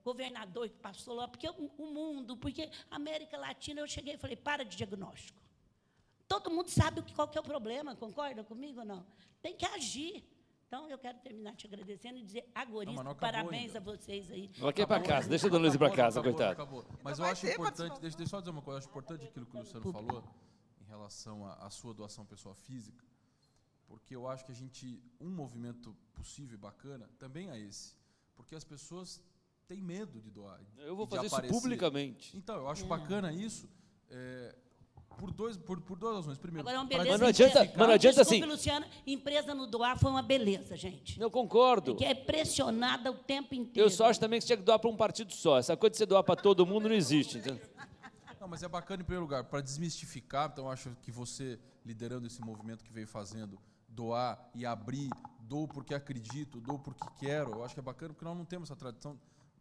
governadores que passou lá, porque o mundo, porque a América Latina, eu cheguei e falei, para de diagnóstico. Todo mundo sabe qual que é o problema, concorda comigo ou não? Tem que agir. Então, eu quero terminar te agradecendo e dizer, agorista, parabéns a vocês aí. Vou aqui para casa, deixa a Dona Luísa ir para casa, coitada. Acabou. Mas eu acho importante, deixa eu só dizer uma coisa, eu acho importante aquilo que o Luciano falou, em relação à sua doação pessoa física, porque eu acho que um movimento possível e bacana também é esse, porque as pessoas têm medo de doar. Eu vou fazer isso publicamente. Então, eu acho bacana isso, por duas razões. Primeiro, agora é uma beleza. Mas não adianta assim. Luciano, empresa no doar foi uma beleza, gente. Eu concordo. Porque é pressionada o tempo inteiro. Eu só acho também que você tinha que doar para um partido só. Essa coisa de você doar para todo mundo não existe. Entendeu? Não, mas é bacana, em primeiro lugar, para desmistificar. Então, eu acho que você, liderando esse movimento que veio fazendo, doar e abrir, dou porque acredito, dou porque quero, eu acho que é bacana, porque nós não temos essa tradição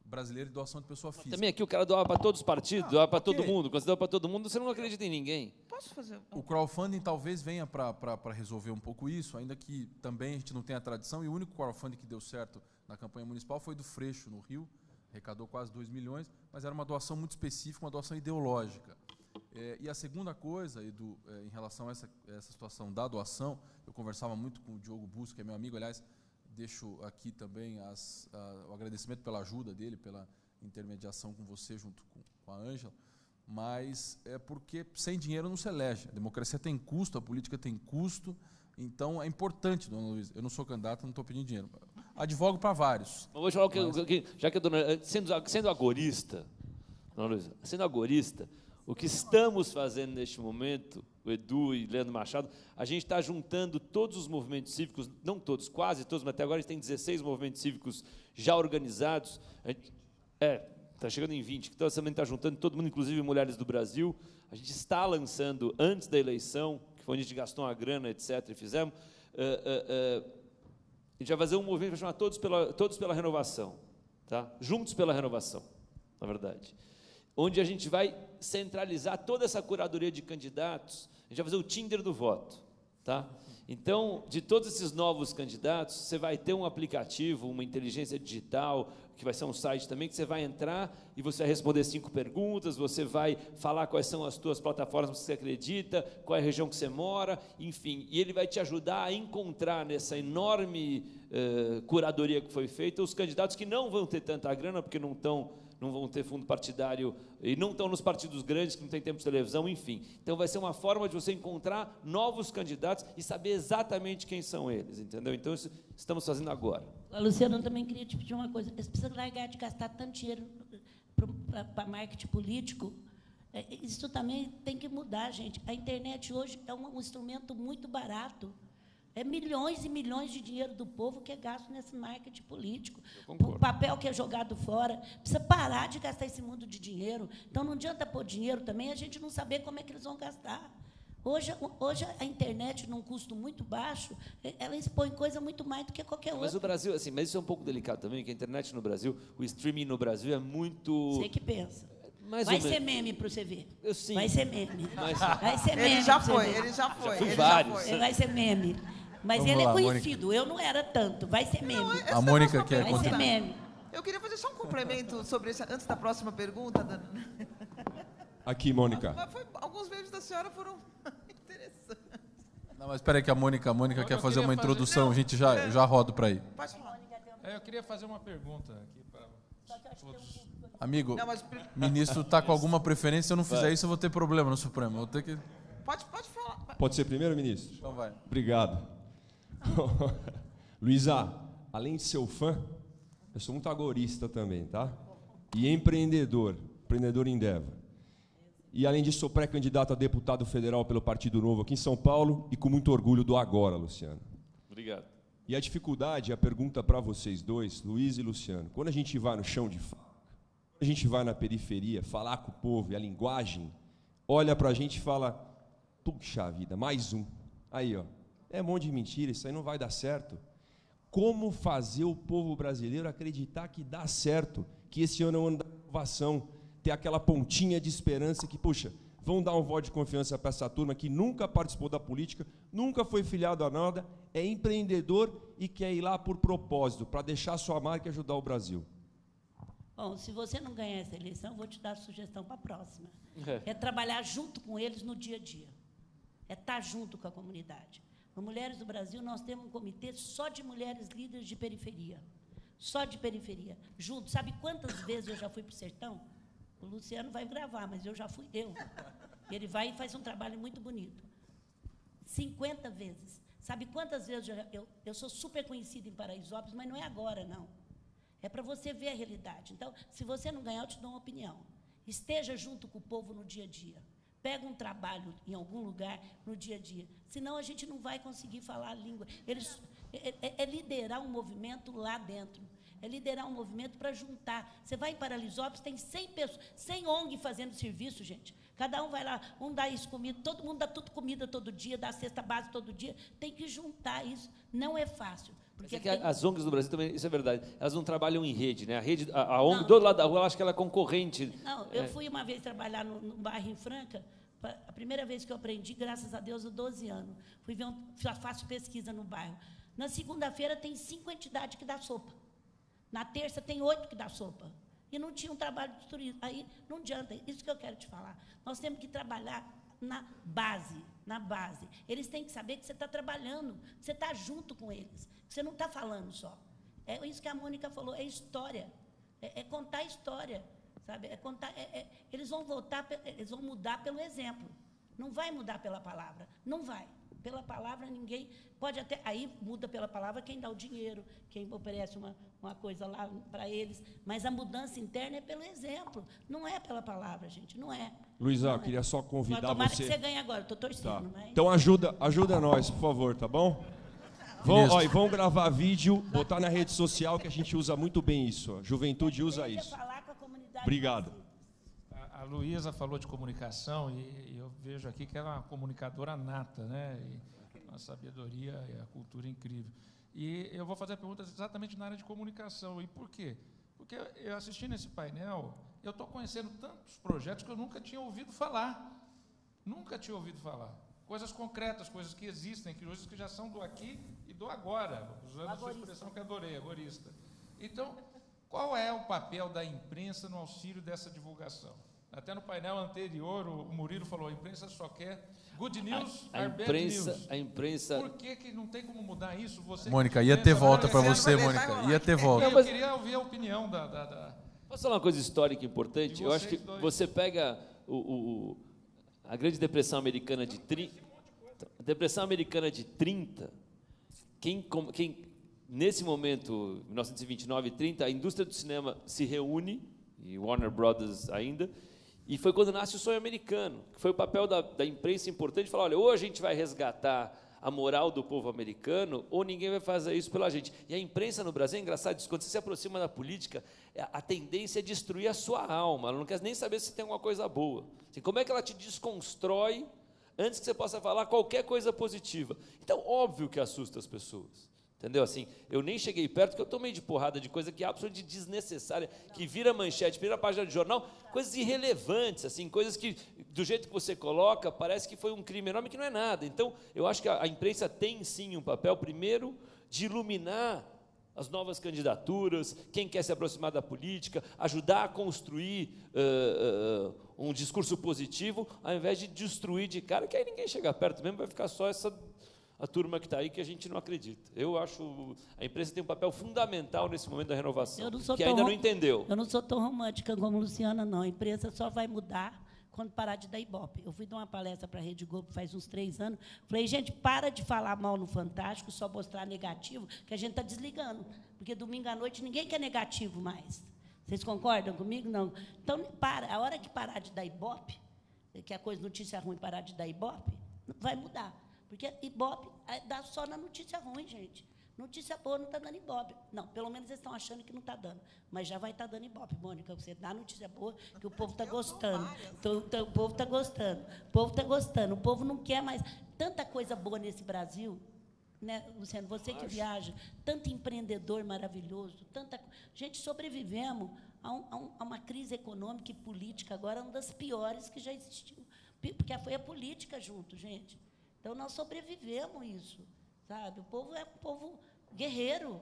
brasileira de doação de pessoa física. Também aqui o cara doava para todos os partidos, doava para todo mundo. Quando você doa para todo mundo, você não acredita em ninguém. Posso fazer? O crowdfunding talvez venha para resolver um pouco isso, ainda que também a gente não tenha tradição, e o único crowdfunding que deu certo na campanha municipal foi do Freixo, no Rio, arrecadou quase 2 milhões, mas era uma doação muito específica, uma doação ideológica. E a segunda coisa, Edu, em relação a essa situação da doação, eu conversava muito com o Diogo Busco, que é meu amigo, aliás, deixo aqui também o agradecimento pela ajuda dele, pela intermediação com você, junto com a Ângela, mas é porque sem dinheiro não se elege. A democracia tem custo, a política tem custo, então é importante, Dona Luísa. Eu não sou candidato, não estou pedindo dinheiro. Advogo para vários. Vou falar já que a dona, sendo agorista, Dona Luísa, sendo agorista, o que estamos fazendo neste momento, o Edu e Leandro Machado, a gente está juntando todos os movimentos cívicos, não todos, quase todos, mas até agora a gente tem 16 movimentos cívicos já organizados. Está chegando em 20, então você também está juntando todo mundo, inclusive mulheres do Brasil. A gente está lançando, antes da eleição, que foi onde a gente gastou uma grana, etc., e fizemos, a gente vai fazer um movimento para chamar Todos pela Renovação, tá? Juntos pela Renovação, na verdade. Onde a gente vai centralizar toda essa curadoria de candidatos, a gente vai fazer o Tinder do voto, Tá? Então, de todos esses novos candidatos, você vai ter um aplicativo, uma inteligência digital, que vai ser um site também, que você vai entrar e você vai responder 5 perguntas, você vai falar quais são as tuas plataformas que você acredita, qual é a região que você mora, enfim. E ele vai te ajudar a encontrar nessa enorme curadoria que foi feita os candidatos que não vão ter tanta grana, porque não vão ter fundo partidário e não estão nos partidos grandes, que não tem tempo de televisão, enfim. Então, vai ser uma forma de você encontrar novos candidatos e saber exatamente quem são eles, entendeu? Então, isso estamos fazendo agora. Luciano, eu também queria te pedir uma coisa. Eles precisam largar de gastar tanto dinheiro para marketing político. Isso também tem que mudar, gente. A internet hoje é um instrumento muito barato. É milhões e milhões de dinheiro do povo que é gasto nesse marketing político. O papel que é jogado fora. Precisa parar de gastar esse mundo de dinheiro. Então, não adianta pôr dinheiro também a gente não saber como é que eles vão gastar. Hoje a internet, num custo muito baixo, ela expõe coisa muito mais do que qualquer outra. Mas o Brasil, assim, mas isso é um pouco delicado também, que a internet no Brasil, o streaming no Brasil é muito... Você que pensa. Mais vai ser meme para você ver. Sim. Vai ser meme. Vai ser meme. Ele já foi. Já fui vários. Vai ser meme. Mas Vamos ele lá, é conhecido, Mônica. Eu não era tanto. Vai ser meme. A Mônica quer Vai ser meme. Eu queria fazer só um complemento sobre isso, antes da próxima pergunta. Aqui, Mônica. Alguns beijos da senhora foram interessantes. Não, mas espera aí que a Mônica quer fazer uma introdução. A gente já roda para aí. Pode falar. Eu queria fazer uma pergunta aqui para todos. Amigo, o ministro está com alguma preferência. Se eu não fizer isso, eu vou ter problema no Supremo. Eu vou ter que... Pode falar. Pode ser primeiro, ministro? Então vai. Obrigado. Luísa, além de ser fã, eu sou muito agorista também, tá? E empreendedor Endeavor. E, além disso, sou pré-candidato a deputado federal pelo Partido Novo aqui em São Paulo e com muito orgulho do agora, Luciano. Obrigado. E a dificuldade, a pergunta para vocês dois, Luiz e Luciano, quando a gente vai no chão de faca, quando a gente vai na periferia falar com o povo e a linguagem, olha para a gente e fala, puxa vida, mais um. Aí, ó, é um monte de mentira, isso aí não vai dar certo. Como fazer o povo brasileiro acreditar que dá certo, que esse ano é o ano da inovação, ter aquela pontinha de esperança que, puxa, vão dar um voto de confiança para essa turma que nunca participou da política, nunca foi filiado a nada, é empreendedor e quer ir lá por propósito, para deixar sua marca e ajudar o Brasil. Bom, se você não ganhar essa eleição, eu vou te dar a sugestão para a próxima. É trabalhar junto com eles no dia a dia. É estar junto com a comunidade. No Mulheres do Brasil, nós temos um comitê só de mulheres líderes de periferia. Só de periferia. Junto. Sabe quantas vezes eu já fui para o sertão? O Luciano vai gravar, mas eu já fui eu. Ele vai e faz um trabalho muito bonito. 50 vezes. Sabe quantas vezes eu sou super conhecida em Paraisópolis, mas não é agora, não. É para você ver a realidade. Então, se você não ganhar, eu te dou uma opinião. Esteja junto com o povo no dia a dia. Pega um trabalho em algum lugar no dia a dia. Senão, a gente não vai conseguir falar a língua. É liderar um movimento lá dentro. É liderar um movimento para juntar. Você vai em Paraisópolis, tem 100 pessoas, 100 ONG fazendo serviço, gente. Cada um vai lá, um dá isso comida, todo mundo dá tudo comida todo dia, dá a cesta base todo dia. Tem que juntar isso. Não é fácil. Porque as ONGs do Brasil também, isso é verdade, elas não trabalham em rede, né? A ONG do outro lado da rua, eu acho que ela é concorrente. Não, eu fui uma vez trabalhar no bairro em Franca, a primeira vez que eu aprendi, graças a Deus, há 12 anos. Fui ver, faço pesquisa no bairro. Na segunda-feira tem 5 entidades que dá sopa. Na terça tem 8 que dá sopa. E não tinha um trabalho de turismo. Aí não adianta, isso que eu quero te falar. Nós temos que trabalhar na base. Eles têm que saber que você está trabalhando, que você está junto com eles, que você não está falando só. É isso que a Mônica falou, é história. É contar história. Sabe? Eles vão votar, eles vão mudar pelo exemplo. Não vai mudar pela palavra. Não vai. Pela palavra, ninguém pode até... Aí muda pela palavra quem dá o dinheiro, quem oferece uma coisa lá para eles. Mas a mudança interna é pelo exemplo. Não é pela palavra, gente. Não é. Luísa, eu queria só convidar você... Tomara que você ganhe agora. Estou torcendo. Tá. Mas... Então ajuda nós, por favor, tá bom? Vão gravar vídeo, botar na rede social, que a gente usa muito bem isso. A juventude usa isso. Obrigado. A Luísa falou de comunicação e eu vejo aqui que ela é uma comunicadora nata, né? E uma sabedoria e a cultura incrível. E eu vou fazer perguntas exatamente na área de comunicação. E por quê? Porque eu assistindo esse painel, eu estou conhecendo tantos projetos que eu nunca tinha ouvido falar. Nunca tinha ouvido falar. coisas concretas, coisas que existem, coisas que já são do aqui e do agora, usando a sua expressão que adorei, agorista. Então, qual é o papel da imprensa no auxílio dessa divulgação? Até no painel anterior, o Murilo falou, a imprensa só quer good news or bad news. A imprensa... Por que não tem como mudar isso? Você Mônica, ia ter volta para você, Mônica. Ia ter volta. Eu queria ouvir a opinião Posso falar uma coisa histórica importante? Eu acho que você pega a Grande Depressão Americana de 30... A Depressão Americana de 30, nesse momento, 1929 e 30, a indústria do cinema se reúne, e Warner Brothers ainda, e foi quando nasce o sonho americano, que foi o papel da imprensa importante, falar, olha, ou a gente vai resgatar a moral do povo americano, ou ninguém vai fazer isso pela gente. E a imprensa no Brasil, é engraçado isso, quando você se aproxima da política, a tendência é destruir a sua alma, ela não quer nem saber se tem alguma coisa boa. Assim, como é que ela te desconstrói antes que você possa falar qualquer coisa positiva? Então, óbvio que assusta as pessoas. Entendeu? Assim, eu nem cheguei perto, porque eu tomei de porrada de coisa que é absolutamente desnecessária, que vira manchete, vira página de jornal, coisas irrelevantes, assim, coisas que, do jeito que você coloca, parece que foi um crime enorme, que não é nada. Então, eu acho que a imprensa tem, sim, um papel, primeiro, de iluminar as novas candidaturas, quem quer se aproximar da política, ajudar a construir um discurso positivo, ao invés de destruir de cara, que aí ninguém chega perto mesmo, vai ficar só a turma que está aí, que a gente não acredita. Eu acho a imprensa tem um papel fundamental nesse momento da renovação, que ainda não entendeu. Eu não sou tão romântica como a Luciana, não. A imprensa só vai mudar quando parar de dar ibope. Eu fui dar uma palestra para a Rede Globo faz uns 3 anos, falei, gente, para de falar mal no Fantástico, só mostrar negativo, que a gente está desligando, porque domingo à noite ninguém quer negativo mais. Vocês concordam comigo? Não. Então, a hora que parar de dar ibope, que a notícia ruim parar de dar ibope, vai mudar. Porque ibope dá só na notícia ruim, gente. Notícia boa não está dando ibope. Não, pelo menos eles estão achando que não está dando. Mas já vai estar dando ibope, Mônica. Você dá notícia boa, que o povo está gostando. Então, o povo está gostando. O povo está gostando. O povo não quer mais. Tanta coisa boa nesse Brasil, né, Luciano? Você que viaja, tanto empreendedor maravilhoso, tanta. Gente, sobrevivemos a uma crise econômica e política, agora uma das piores que já existiu. Porque foi a política junto, gente. Então, nós sobrevivemos isso, sabe? O povo é um povo guerreiro.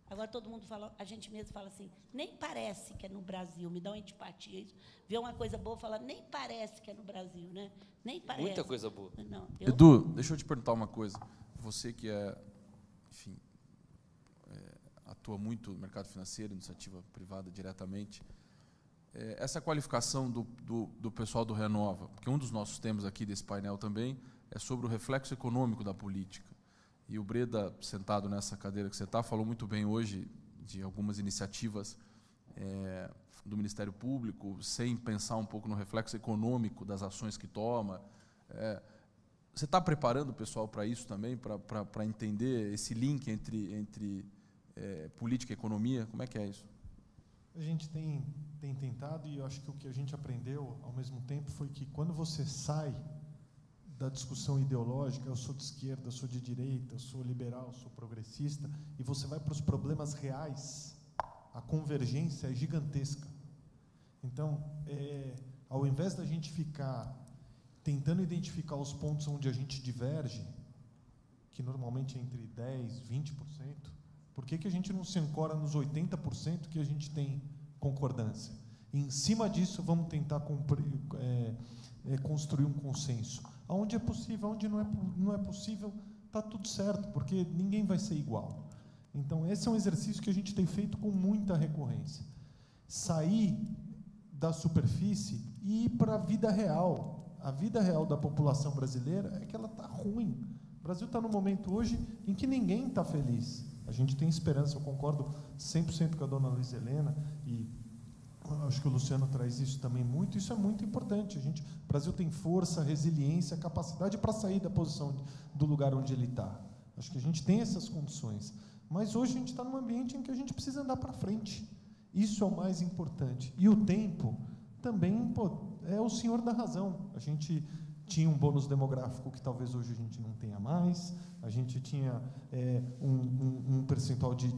Agora, todo mundo fala, a gente mesmo fala assim, nem parece que é no Brasil, me dá uma antipatia isso. Vê uma coisa boa, fala, nem parece que é no Brasil, né? Nem parece. Muita coisa boa. Não, Edu, deixa eu te perguntar uma coisa. Você que enfim, atua muito no mercado financeiro, iniciativa privada diretamente, essa qualificação do pessoal do Renova, porque um dos nossos temas aqui desse painel também é sobre o reflexo econômico da política. E o Breda, sentado nessa cadeira que você está, falou muito bem hoje de algumas iniciativas do Ministério Público, sem pensar um pouco no reflexo econômico das ações que toma. Você está preparando o pessoal para isso também, para entender esse link entre política e economia? Como é que é isso? A gente tem tentado, e eu acho que o que a gente aprendeu, ao mesmo tempo, foi que quando você sai da discussão ideológica, eu sou de esquerda, eu sou de direita, eu sou liberal, eu sou progressista, e você vai para os problemas reais, a convergência é gigantesca. Então, ao invés da gente ficar tentando identificar os pontos onde a gente diverge, que normalmente é entre 10%, 20%, por que a gente não se ancora nos 80% que a gente tem concordância? E, em cima disso, vamos tentar construir um consenso. Onde é possível, onde não é possível, está tudo certo, porque ninguém vai ser igual. Então, esse é um exercício que a gente tem feito com muita recorrência. Sair da superfície e ir para a vida real. A vida real da população brasileira é que ela está ruim. O Brasil está num momento hoje em que ninguém está feliz. A gente tem esperança, eu concordo 100% com a dona Luiz Helena, e acho que o Luciano traz isso também muito. Isso é muito importante. O Brasil tem força, resiliência, capacidade para sair da posição do lugar onde ele está. Acho que a gente tem essas condições. Mas hoje a gente está num ambiente em que a gente precisa andar para frente. Isso é o mais importante. E o tempo também é o senhor da razão. A gente tinha um bônus demográfico que talvez hoje a gente não tenha mais, a gente tinha um percentual de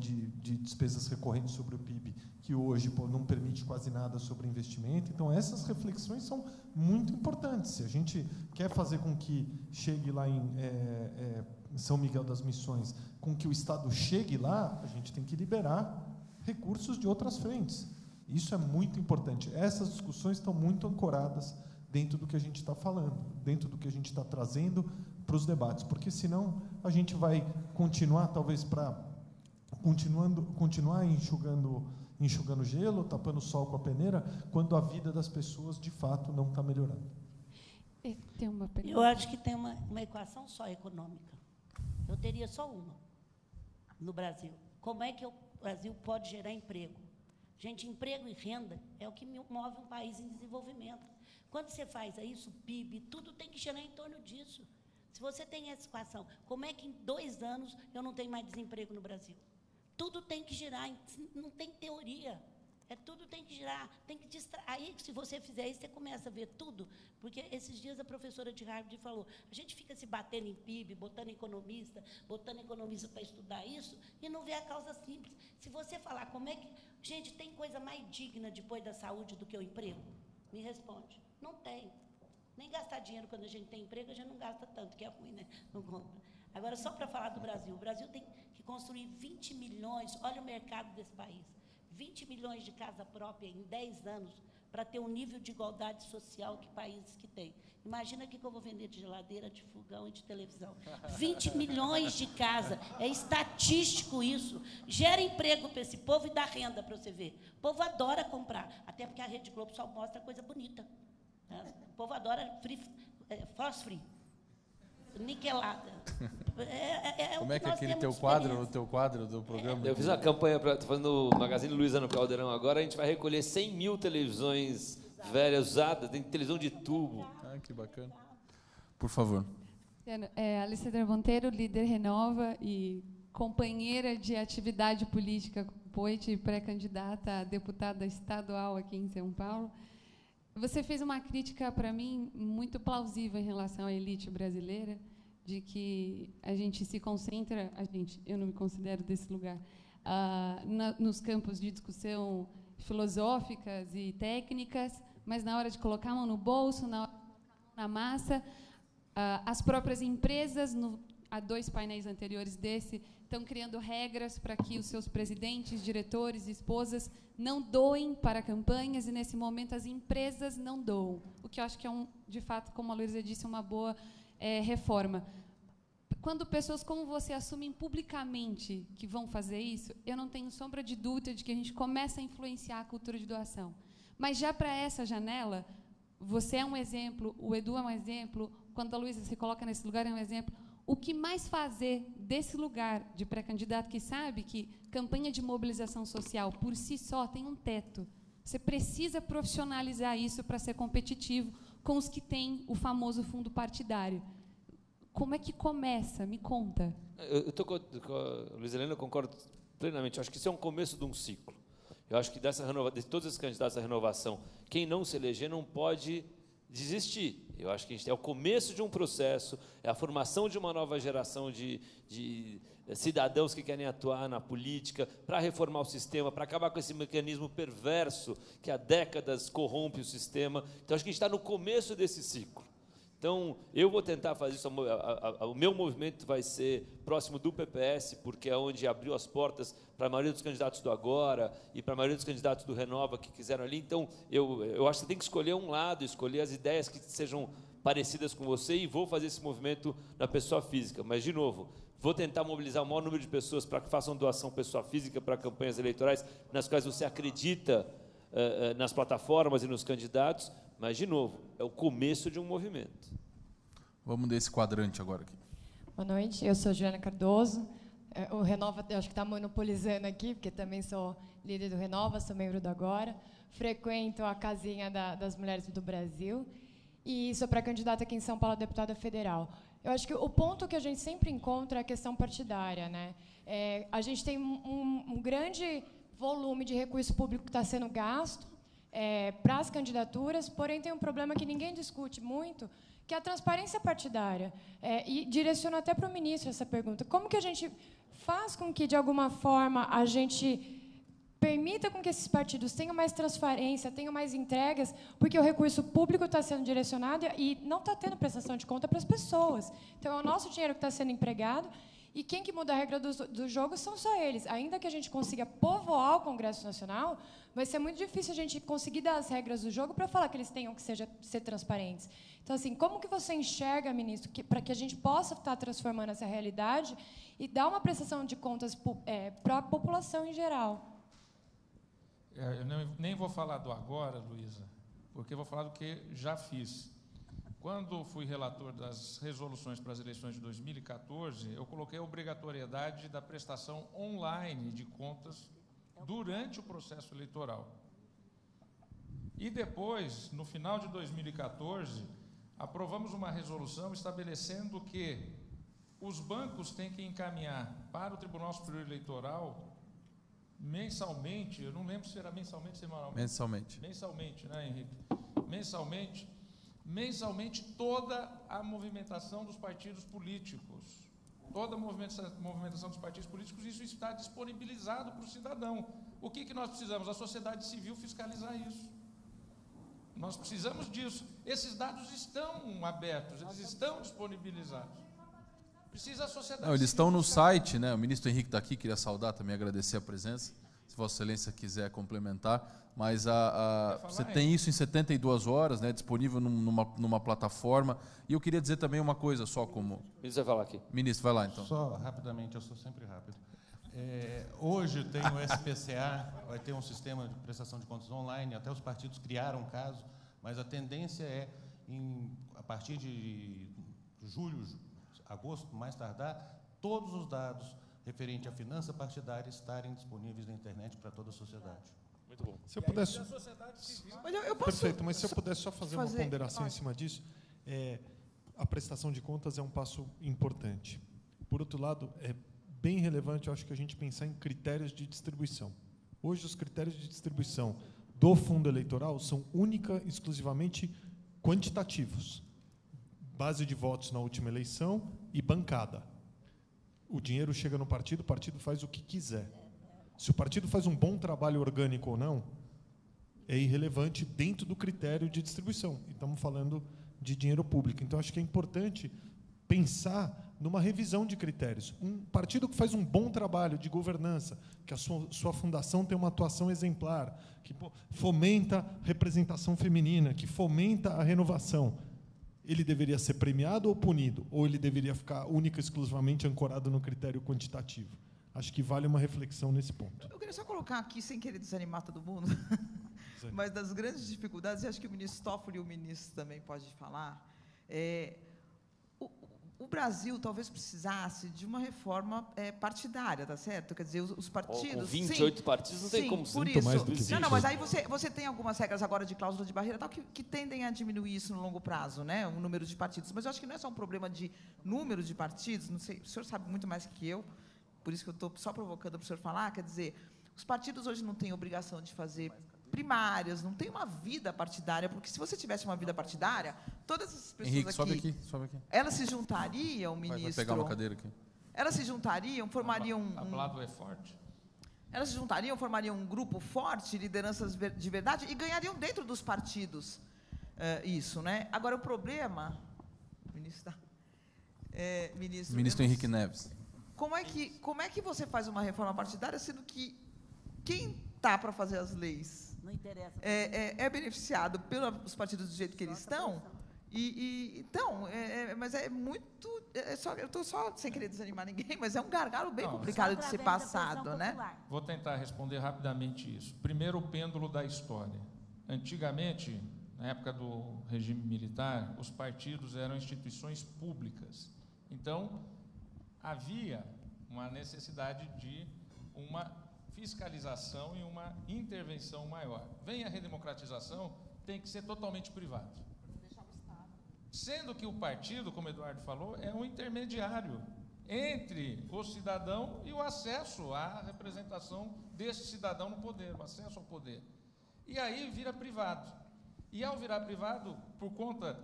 despesas recorrentes sobre o PIB que hoje não permite quase nada sobre investimento. Então, essas reflexões são muito importantes. Se a gente quer fazer com que chegue lá em São Miguel das Missões, com que o Estado chegue lá, a gente tem que liberar recursos de outras frentes. Isso é muito importante. Essas discussões estão muito ancoradas dentro do que a gente está falando, dentro do que a gente está trazendo para os debates, porque senão a gente vai continuar, talvez, continuar enxugando gelo, tapando o sol com a peneira, quando a vida das pessoas, de fato, não está melhorando. Tem uma pergunta. Eu acho que tem uma equação só econômica. Eu teria só uma no Brasil. Como é que o Brasil pode gerar emprego? Gente, emprego e renda é o que move um país em desenvolvimento. Quando você faz isso, o PIB, tudo tem que girar em torno disso. Se você tem essa equação, como é que em 2 anos eu não tenho mais desemprego no Brasil? Tudo tem que girar, não tem teoria. Tudo tem que girar, tem que distrair. Aí, se você fizer isso, você começa a ver tudo. Porque esses dias a professora de Harvard falou, a gente fica se batendo em PIB, botando economista para estudar isso, e não vê a causa simples. Se você falar como é que... Gente, tem coisa mais digna depois da saúde do que o emprego? Me responde. Não tem. Nem gastar dinheiro quando a gente tem emprego, a gente não gasta tanto, que é ruim, né? Não compra. Agora, só para falar do Brasil, o Brasil tem que construir 20 milhões, olha o mercado desse país, 20 milhões de casa própria em 10 anos, para ter um nível de igualdade social que países que têm. Imagina o que eu vou vender de geladeira, de fogão e de televisão. 20 milhões de casa. É estatístico isso. Gera emprego para esse povo e dá renda para você ver. O povo adora comprar, até porque a Rede Globo só mostra coisa bonita. O povo adora free, niquelada. Como é que é aquele teu quadro do programa? Eu fiz uma campanha, estou fazendo o Magazine Luiza no Caldeirão agora, a gente vai recolher 100 mil televisões velhas, usadas, tem televisão de tubo. Ah, que bacana. Por favor. Alessandra Monteiro, líder Renova e companheira de atividade política com o Poit, pré-candidata a deputada estadual aqui em São Paulo. Você fez uma crítica, para mim, muito plausível em relação à elite brasileira, de que a gente se concentra, eu não me considero desse lugar, nos campos de discussão filosóficas e técnicas, mas na hora de colocar a mão no bolso, na hora de colocar a mão na massa, as próprias empresas, há 2 painéis anteriores desse, estão criando regras para que os seus presidentes, diretores, esposas não doem para campanhas, e, nesse momento, as empresas não doam, o que eu acho que é, de fato, como a Luísa disse, uma boa reforma. Quando pessoas como você assumem publicamente que vão fazer isso, eu não tenho sombra de dúvida de que a gente começa a influenciar a cultura de doação. Mas, já para essa janela, você é um exemplo, o Edu é um exemplo, quando a Luísa se coloca nesse lugar, é um exemplo. O que mais fazer desse lugar de pré-candidato que sabe que campanha de mobilização social, por si só, tem um teto. Você precisa profissionalizar isso para ser competitivo com os que têm o famoso fundo partidário. Como é que começa? Me conta. Eu estou com a Luiza Helena, eu concordo plenamente. Eu acho que isso é um começo de um ciclo. Eu acho que de todos esses candidatos à renovação, quem não se eleger não pode desistir. Eu acho que é o começo de um processo, é a formação de uma nova geração de cidadãos que querem atuar na política para reformar o sistema, para acabar com esse mecanismo perverso que há décadas corrompe o sistema. Então, acho que a gente está no começo desse ciclo. Então, eu vou tentar fazer isso. O meu movimento vai ser próximo do PPS, porque é onde abriu as portas para a maioria dos candidatos do Agora e para a maioria dos candidatos do Renova que quiseram ali. Então, eu acho que você tem que escolher um lado, escolher as ideias que sejam parecidas com você, e vou fazer esse movimento na pessoa física. Mas, de novo, vou tentar mobilizar o maior número de pessoas para que façam doação pessoa física para campanhas eleitorais nas quais você acredita nas plataformas e nos candidatos. Mas, de novo, é o começo de um movimento. Vamos desse quadrante agora aqui. Boa noite, eu sou Juliana Cardoso. O Renova, eu acho que está monopolizando aqui, porque também sou líder do Renova, sou membro do Agora, frequento a casinha das mulheres do Brasil e sou pré-candidata aqui em São Paulo a deputada federal. Eu acho que o ponto que a gente sempre encontra é a questão partidária, né? A gente tem um grande volume de recurso público que está sendo gasto para as candidaturas, porém tem um problema que ninguém discute muito, que é a transparência partidária. E direciono até para o ministro essa pergunta. Como que a gente faz com que, de alguma forma, a gente permita com que esses partidos tenham mais transparência, tenham mais entregas, porque o recurso público está sendo direcionado e não está tendo prestação de conta para as pessoas. Então, é o nosso dinheiro que está sendo empregado, e quem que muda a regra do jogo são só eles. Ainda que a gente consiga povoar o Congresso Nacional, vai ser muito difícil a gente conseguir dar as regras do jogo para falar que eles tenham que ser transparentes. Então, assim, como que você enxerga, ministro, para que a gente possa estar transformando essa realidade e dar uma prestação de contas para a população em geral? Eu nem vou falar do agora, Luísa, porque eu vou falar do que já fiz. Quando fui relator das resoluções para as eleições de 2014, eu coloquei a obrigatoriedade da prestação online de contas durante o processo eleitoral. E depois, no final de 2014, aprovamos uma resolução estabelecendo que os bancos têm que encaminhar para o Tribunal Superior Eleitoral mensalmente, eu não lembro se era mensalmente ou semanalmente. Mensalmente. Mensalmente, né, Henrique? Mensalmente toda a movimentação dos partidos políticos. Toda a movimentação dos partidos políticos, isso está disponibilizado para o cidadão. O que nós precisamos? A sociedade civil fiscalizar isso. Nós precisamos disso. Esses dados estão abertos, eles estão disponibilizados. Precisa a sociedade civil. Eles estão no site, né? O ministro Henrique está aqui, queria saudar também, agradecer a presença, se Vossa Excelência quiser complementar. Mas você tem isso em 72 horas, né, disponível numa plataforma. E eu queria dizer também uma coisa, só como... O ministro vai falar aqui. Ministro, vai lá, então. Só rapidamente, eu sou sempre rápido. Hoje tem o SPCA, vai ter um sistema de prestação de contas online, até os partidos criaram um caso, mas a tendência é, a partir de julho, agosto, mais tardar, todos os dados referentes à finança partidária estarem disponíveis na internet para toda a sociedade. Muito bom. Se eu pudesse... Perfeito, mas se eu pudesse só fazer uma ponderação em cima disso, a prestação de contas é um passo importante. Por outro lado, é bem relevante, eu acho, que a gente pensar em critérios de distribuição. Hoje, os critérios de distribuição do fundo eleitoral são única e exclusivamente quantitativos. Base de votos na última eleição e bancada. O dinheiro chega no partido, o partido faz o que quiser. Se o partido faz um bom trabalho orgânico ou não, é irrelevante dentro do critério de distribuição. E estamos falando de dinheiro público. Então, acho que é importante pensar numa revisão de critérios. Um partido que faz um bom trabalho de governança, que a sua fundação tem uma atuação exemplar, que fomenta a representação feminina, que fomenta a renovação, ele deveria ser premiado ou punido? Ou ele deveria ficar única e exclusivamente ancorado no critério quantitativo? Acho que vale uma reflexão nesse ponto. Eu queria só colocar aqui, sem querer desanimar todo mundo, mas das grandes dificuldades, e acho que o ministro Toffoli e o ministro também pode falar, o Brasil talvez precisasse de uma reforma partidária, tá certo? Quer dizer, os partidos... Com 28 sim, partidos não tem como ser. Por isso. Mais do que 20. Não, mas aí você tem algumas regras agora de cláusula de barreira tal, que tendem a diminuir isso no longo prazo, né? O número de partidos. Mas eu acho que não é só um problema de número de partidos, não sei, o senhor sabe muito mais que eu, por isso que eu estou só provocando para o senhor falar, quer dizer, os partidos hoje não têm obrigação de fazer primárias, não tem uma vida partidária, porque se você tivesse uma vida partidária, todas essas pessoas Henrique, sobe aqui. Elas se juntariam, ministro... Vai pegar uma cadeira aqui. Elas se juntariam, formariam... Hablado é forte. Elas se juntariam, formariam um grupo forte, lideranças de verdade, e ganhariam dentro dos partidos isso, né? Agora, o problema... Ministro Henrique Neves. Como é que você faz uma reforma partidária, sendo que quem está para fazer as leis não interessa, é beneficiado pelos partidos do jeito que eles estão? Então, mas é muito... eu estou só sem querer desanimar ninguém, mas é um gargalo bem complicado de ser passado, né? Vou tentar responder rapidamente isso. Primeiro, o pêndulo da história. Antigamente, na época do regime militar, os partidos eram instituições públicas. Então, havia uma necessidade de uma fiscalização e uma intervenção maior. Vem a redemocratização, tem que ser totalmente privado. Sendo que o partido, como o Eduardo falou, é um intermediário entre o cidadão e o acesso à representação desse cidadão no poder, o acesso ao poder. E aí vira privado. E ao virar privado, por conta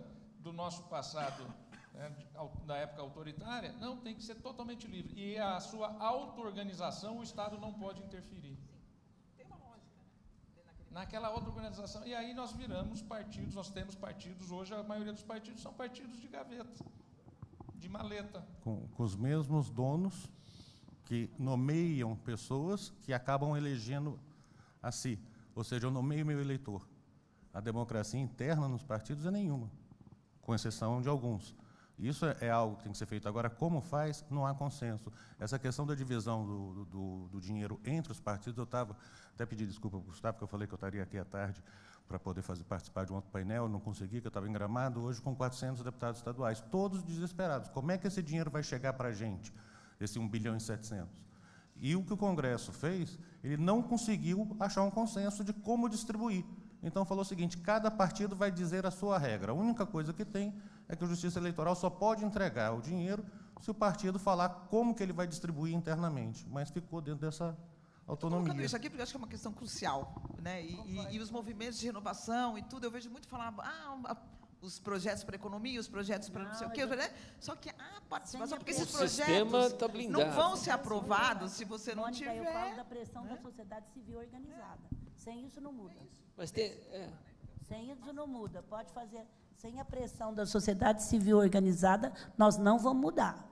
do nosso passado, da época autoritária, não, tem que ser totalmente livre. E a sua auto-organização, o Estado não pode interferir. Tem uma lógica, naquela auto-organização. E aí nós viramos partidos, nós temos partidos, hoje a maioria dos partidos são partidos de gaveta, de maleta. Com os mesmos donos que nomeiam pessoas que acabam elegendo a si. Ou seja, eu nomeio meu eleitor. A democracia interna nos partidos é nenhuma, com exceção de alguns. Isso é algo que tem que ser feito. Agora, como faz, não há consenso. Essa questão da divisão do dinheiro entre os partidos, eu estava, até pedi desculpa para o Gustavo, porque eu falei que eu estaria aqui à tarde para poder participar de um outro painel, não consegui, que eu estava em Gramado, hoje com 400 deputados estaduais, todos desesperados. Como é que esse dinheiro vai chegar para a gente, esse 1 bilhão e 700? E o que o Congresso fez, ele não conseguiu achar um consenso de como distribuir. Então, falou o seguinte, cada partido vai dizer a sua regra. A única coisa que tem é que a Justiça Eleitoral só pode entregar o dinheiro se o partido falar como que ele vai distribuir internamente. Mas ficou dentro dessa autonomia. Estou colocando isso aqui porque eu acho que é uma questão crucial, né? E os movimentos de renovação e tudo, eu vejo muito falar, os projetos para a economia, os projetos para não sei o quê, né? Só que a participação, porque esses projetos tá blindado, não vão ser aprovados se você não Mônica, tiver... eu falo da pressão da sociedade civil organizada. Sem isso não muda. Mas tem... Sem isso não muda. Pode fazer... Sem a pressão da sociedade civil organizada, nós não vamos mudar.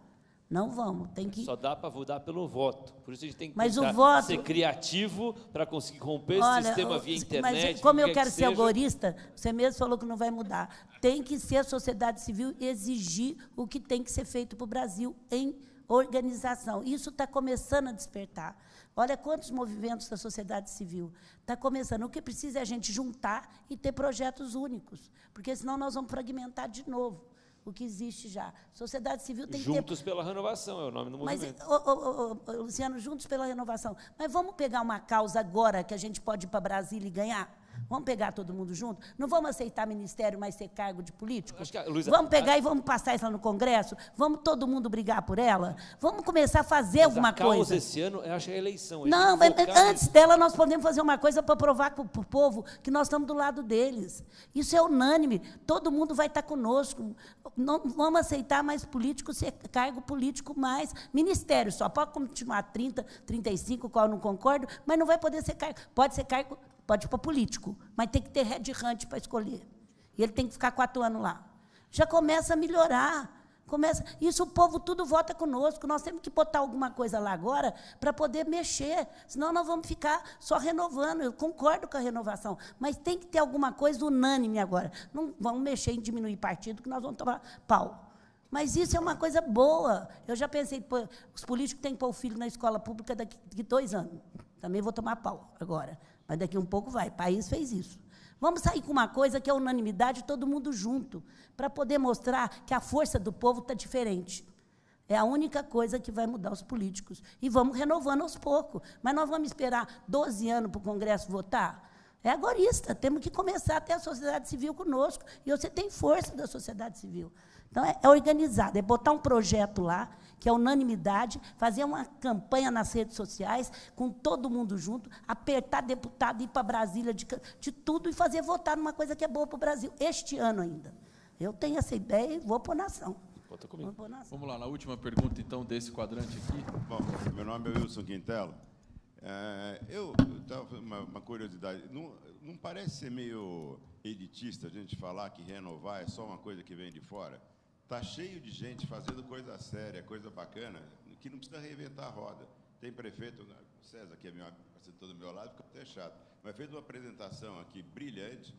Não vamos. Tem que... Só dá para mudar pelo voto. Por isso a gente tem que ser criativo para conseguir romper esse sistema via internet. Mas como eu quero ser algorista, você mesmo falou que não vai mudar. Tem que ser a sociedade civil exigir o que tem que ser feito para o Brasil em organização. Isso está começando a despertar. Olha quantos movimentos da sociedade civil. Está começando. O que precisa é a gente juntar e ter projetos únicos, porque senão nós vamos fragmentar de novo o que existe já. Sociedade civil tem que ter... Juntos pela Renovação, é o nome do movimento. Mas, Luciano, Juntos pela Renovação. Mas vamos pegar uma causa agora que a gente pode ir para Brasília e ganhar? Vamos pegar todo mundo junto? Não vamos aceitar ministério, mas ser cargo de político? Vamos pegar e vamos passar isso lá no Congresso? Vamos todo mundo brigar por ela? Vamos começar a fazer alguma coisa? A causa esse ano, eu acho que é a eleição. Não, mas antes dela nós podemos fazer uma coisa para provar para o povo que nós estamos do lado deles. Isso é unânime. Todo mundo vai estar conosco. Não vamos aceitar mais político ser cargo político mais. Ministério só pode continuar 30, 35, qual eu não concordo, mas não vai poder ser cargo. Pode ser cargo... Pode ir para político, mas tem que ter head hunt para escolher. E ele tem que ficar 4 anos lá. Já começa a melhorar. Isso o povo tudo vota conosco. Nós temos que botar alguma coisa lá agora para poder mexer. Senão nós vamos ficar só renovando. Eu concordo com a renovação, mas tem que ter alguma coisa unânime agora. Não vamos mexer em diminuir partido, que nós vamos tomar pau. Mas isso é uma coisa boa. Eu já pensei, os políticos têm que pôr o filho na escola pública daqui a 2 anos. Também vou tomar pau agora. Mas daqui um pouco vai. O país fez isso. Vamos sair com uma coisa que é unanimidade, todo mundo junto, para poder mostrar que a força do povo está diferente. É a única coisa que vai mudar os políticos. E vamos renovando aos poucos. Mas nós vamos esperar 12 anos para o Congresso votar? É agorista. Temos que começar a ter a sociedade civil conosco. E você tem força da sociedade civil. Então, é organizado, é botar um projeto lá, que é unanimidade, fazer uma campanha nas redes sociais, com todo mundo junto, apertar deputado, ir para Brasília de tudo e fazer votar numa coisa que é boa para o Brasil, este ano ainda. Eu tenho essa ideia e vou pôr na ação. Vamos lá, na última pergunta, então, desse quadrante aqui. Bom, meu nome é Wilson Quintelo. Uma curiosidade, não parece ser meio elitista a gente falar que renovar é só uma coisa que vem de fora? Está cheio de gente fazendo coisa séria, coisa bacana, que não precisa reinventar a roda. Tem prefeito, o César, que é sentou do meu lado, fica até chato, mas fez uma apresentação aqui brilhante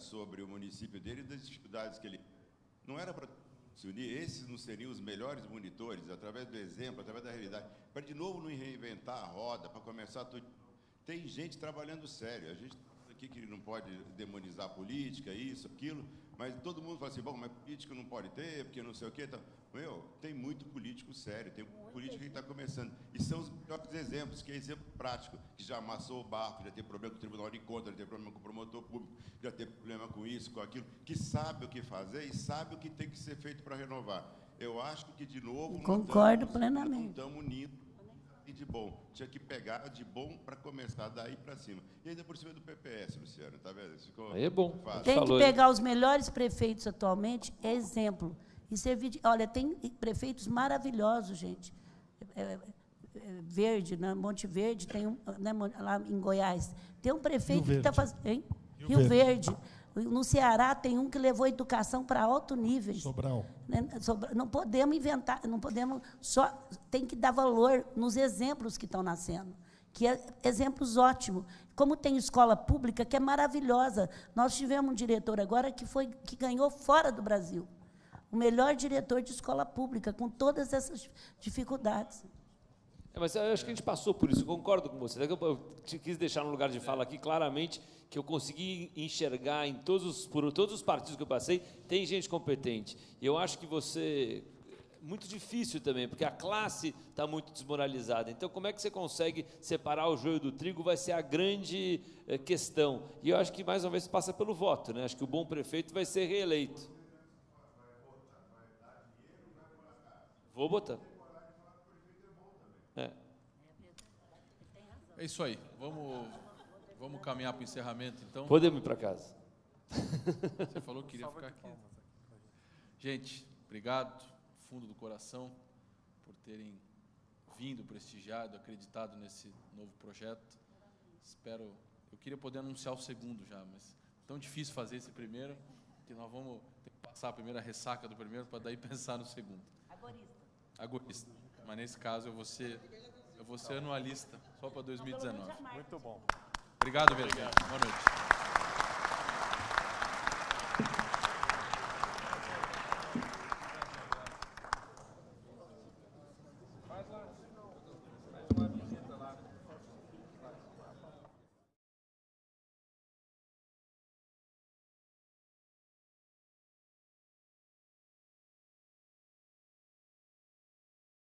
sobre o município dele e das dificuldades que ele... Não era para se unir, esses não seriam os melhores monitores, através do exemplo, através da realidade, para de novo não reinventar a roda, para começar tudo. Tem gente trabalhando sério, a gente aqui que não pode demonizar a política, isso, aquilo, mas todo mundo fala assim, bom, mas político não pode ter, porque não sei o quê. Então, tem muito político sério, tem político que está começando. E são os melhores exemplos, que é exemplo prático, que já amassou o barco, já teve problema com o Tribunal de Contas, já teve problema com o promotor público, já teve problema com isso, com aquilo, que sabe o que fazer e sabe o que tem que ser feito para renovar. Eu acho que, de novo, concordo plenamente. Não estamos unindo de bom. Tinha que pegar de bom para começar daí para cima. E ainda por cima do PPS, Luciano, tá vendo? Ficou aí é bom. fácil. Tem que pegar os melhores prefeitos atualmente, é exemplo. E servir de, olha, tem prefeitos maravilhosos, gente. Verde, né? Monte Verde, tem né, lá em Goiás. Tem um prefeito que está fazendo. Rio Verde. No Ceará tem um que levou a educação para alto nível. Sobral. Né? Não podemos inventar, não podemos só. Tem que dar valor nos exemplos que estão nascendo, que é exemplos ótimos. Como tem escola pública, que é maravilhosa. Nós tivemos um diretor agora que ganhou fora do Brasil. O melhor diretor de escola pública, com todas essas dificuldades. Mas eu acho que a gente passou por isso, eu concordo com você. Eu quis deixar no lugar de fala aqui claramente que eu consegui enxergar por todos os partidos que eu passei, tem gente competente. E eu acho que você... Muito difícil também, porque a classe está muito desmoralizada. Então, como é que você consegue separar o joio do trigo vai ser a grande questão. E eu acho que, mais uma vez, passa pelo voto, né? Acho que o bom prefeito vai ser reeleito. Vou botar. É isso aí. Vamos caminhar para o encerramento, então. Podemos ir para casa. Você falou que queria ficar aqui. Gente, obrigado, fundo do coração, por terem vindo, prestigiado, acreditado nesse novo projeto. Eu queria poder anunciar o segundo já, mas tão difícil fazer esse primeiro, que nós vamos ter que passar a primeira ressaca do primeiro para daí pensar no segundo. Agorista. Mas nesse caso eu vou ser anualista, só para 2019. Muito bom. Obrigado, vereador. Boa noite.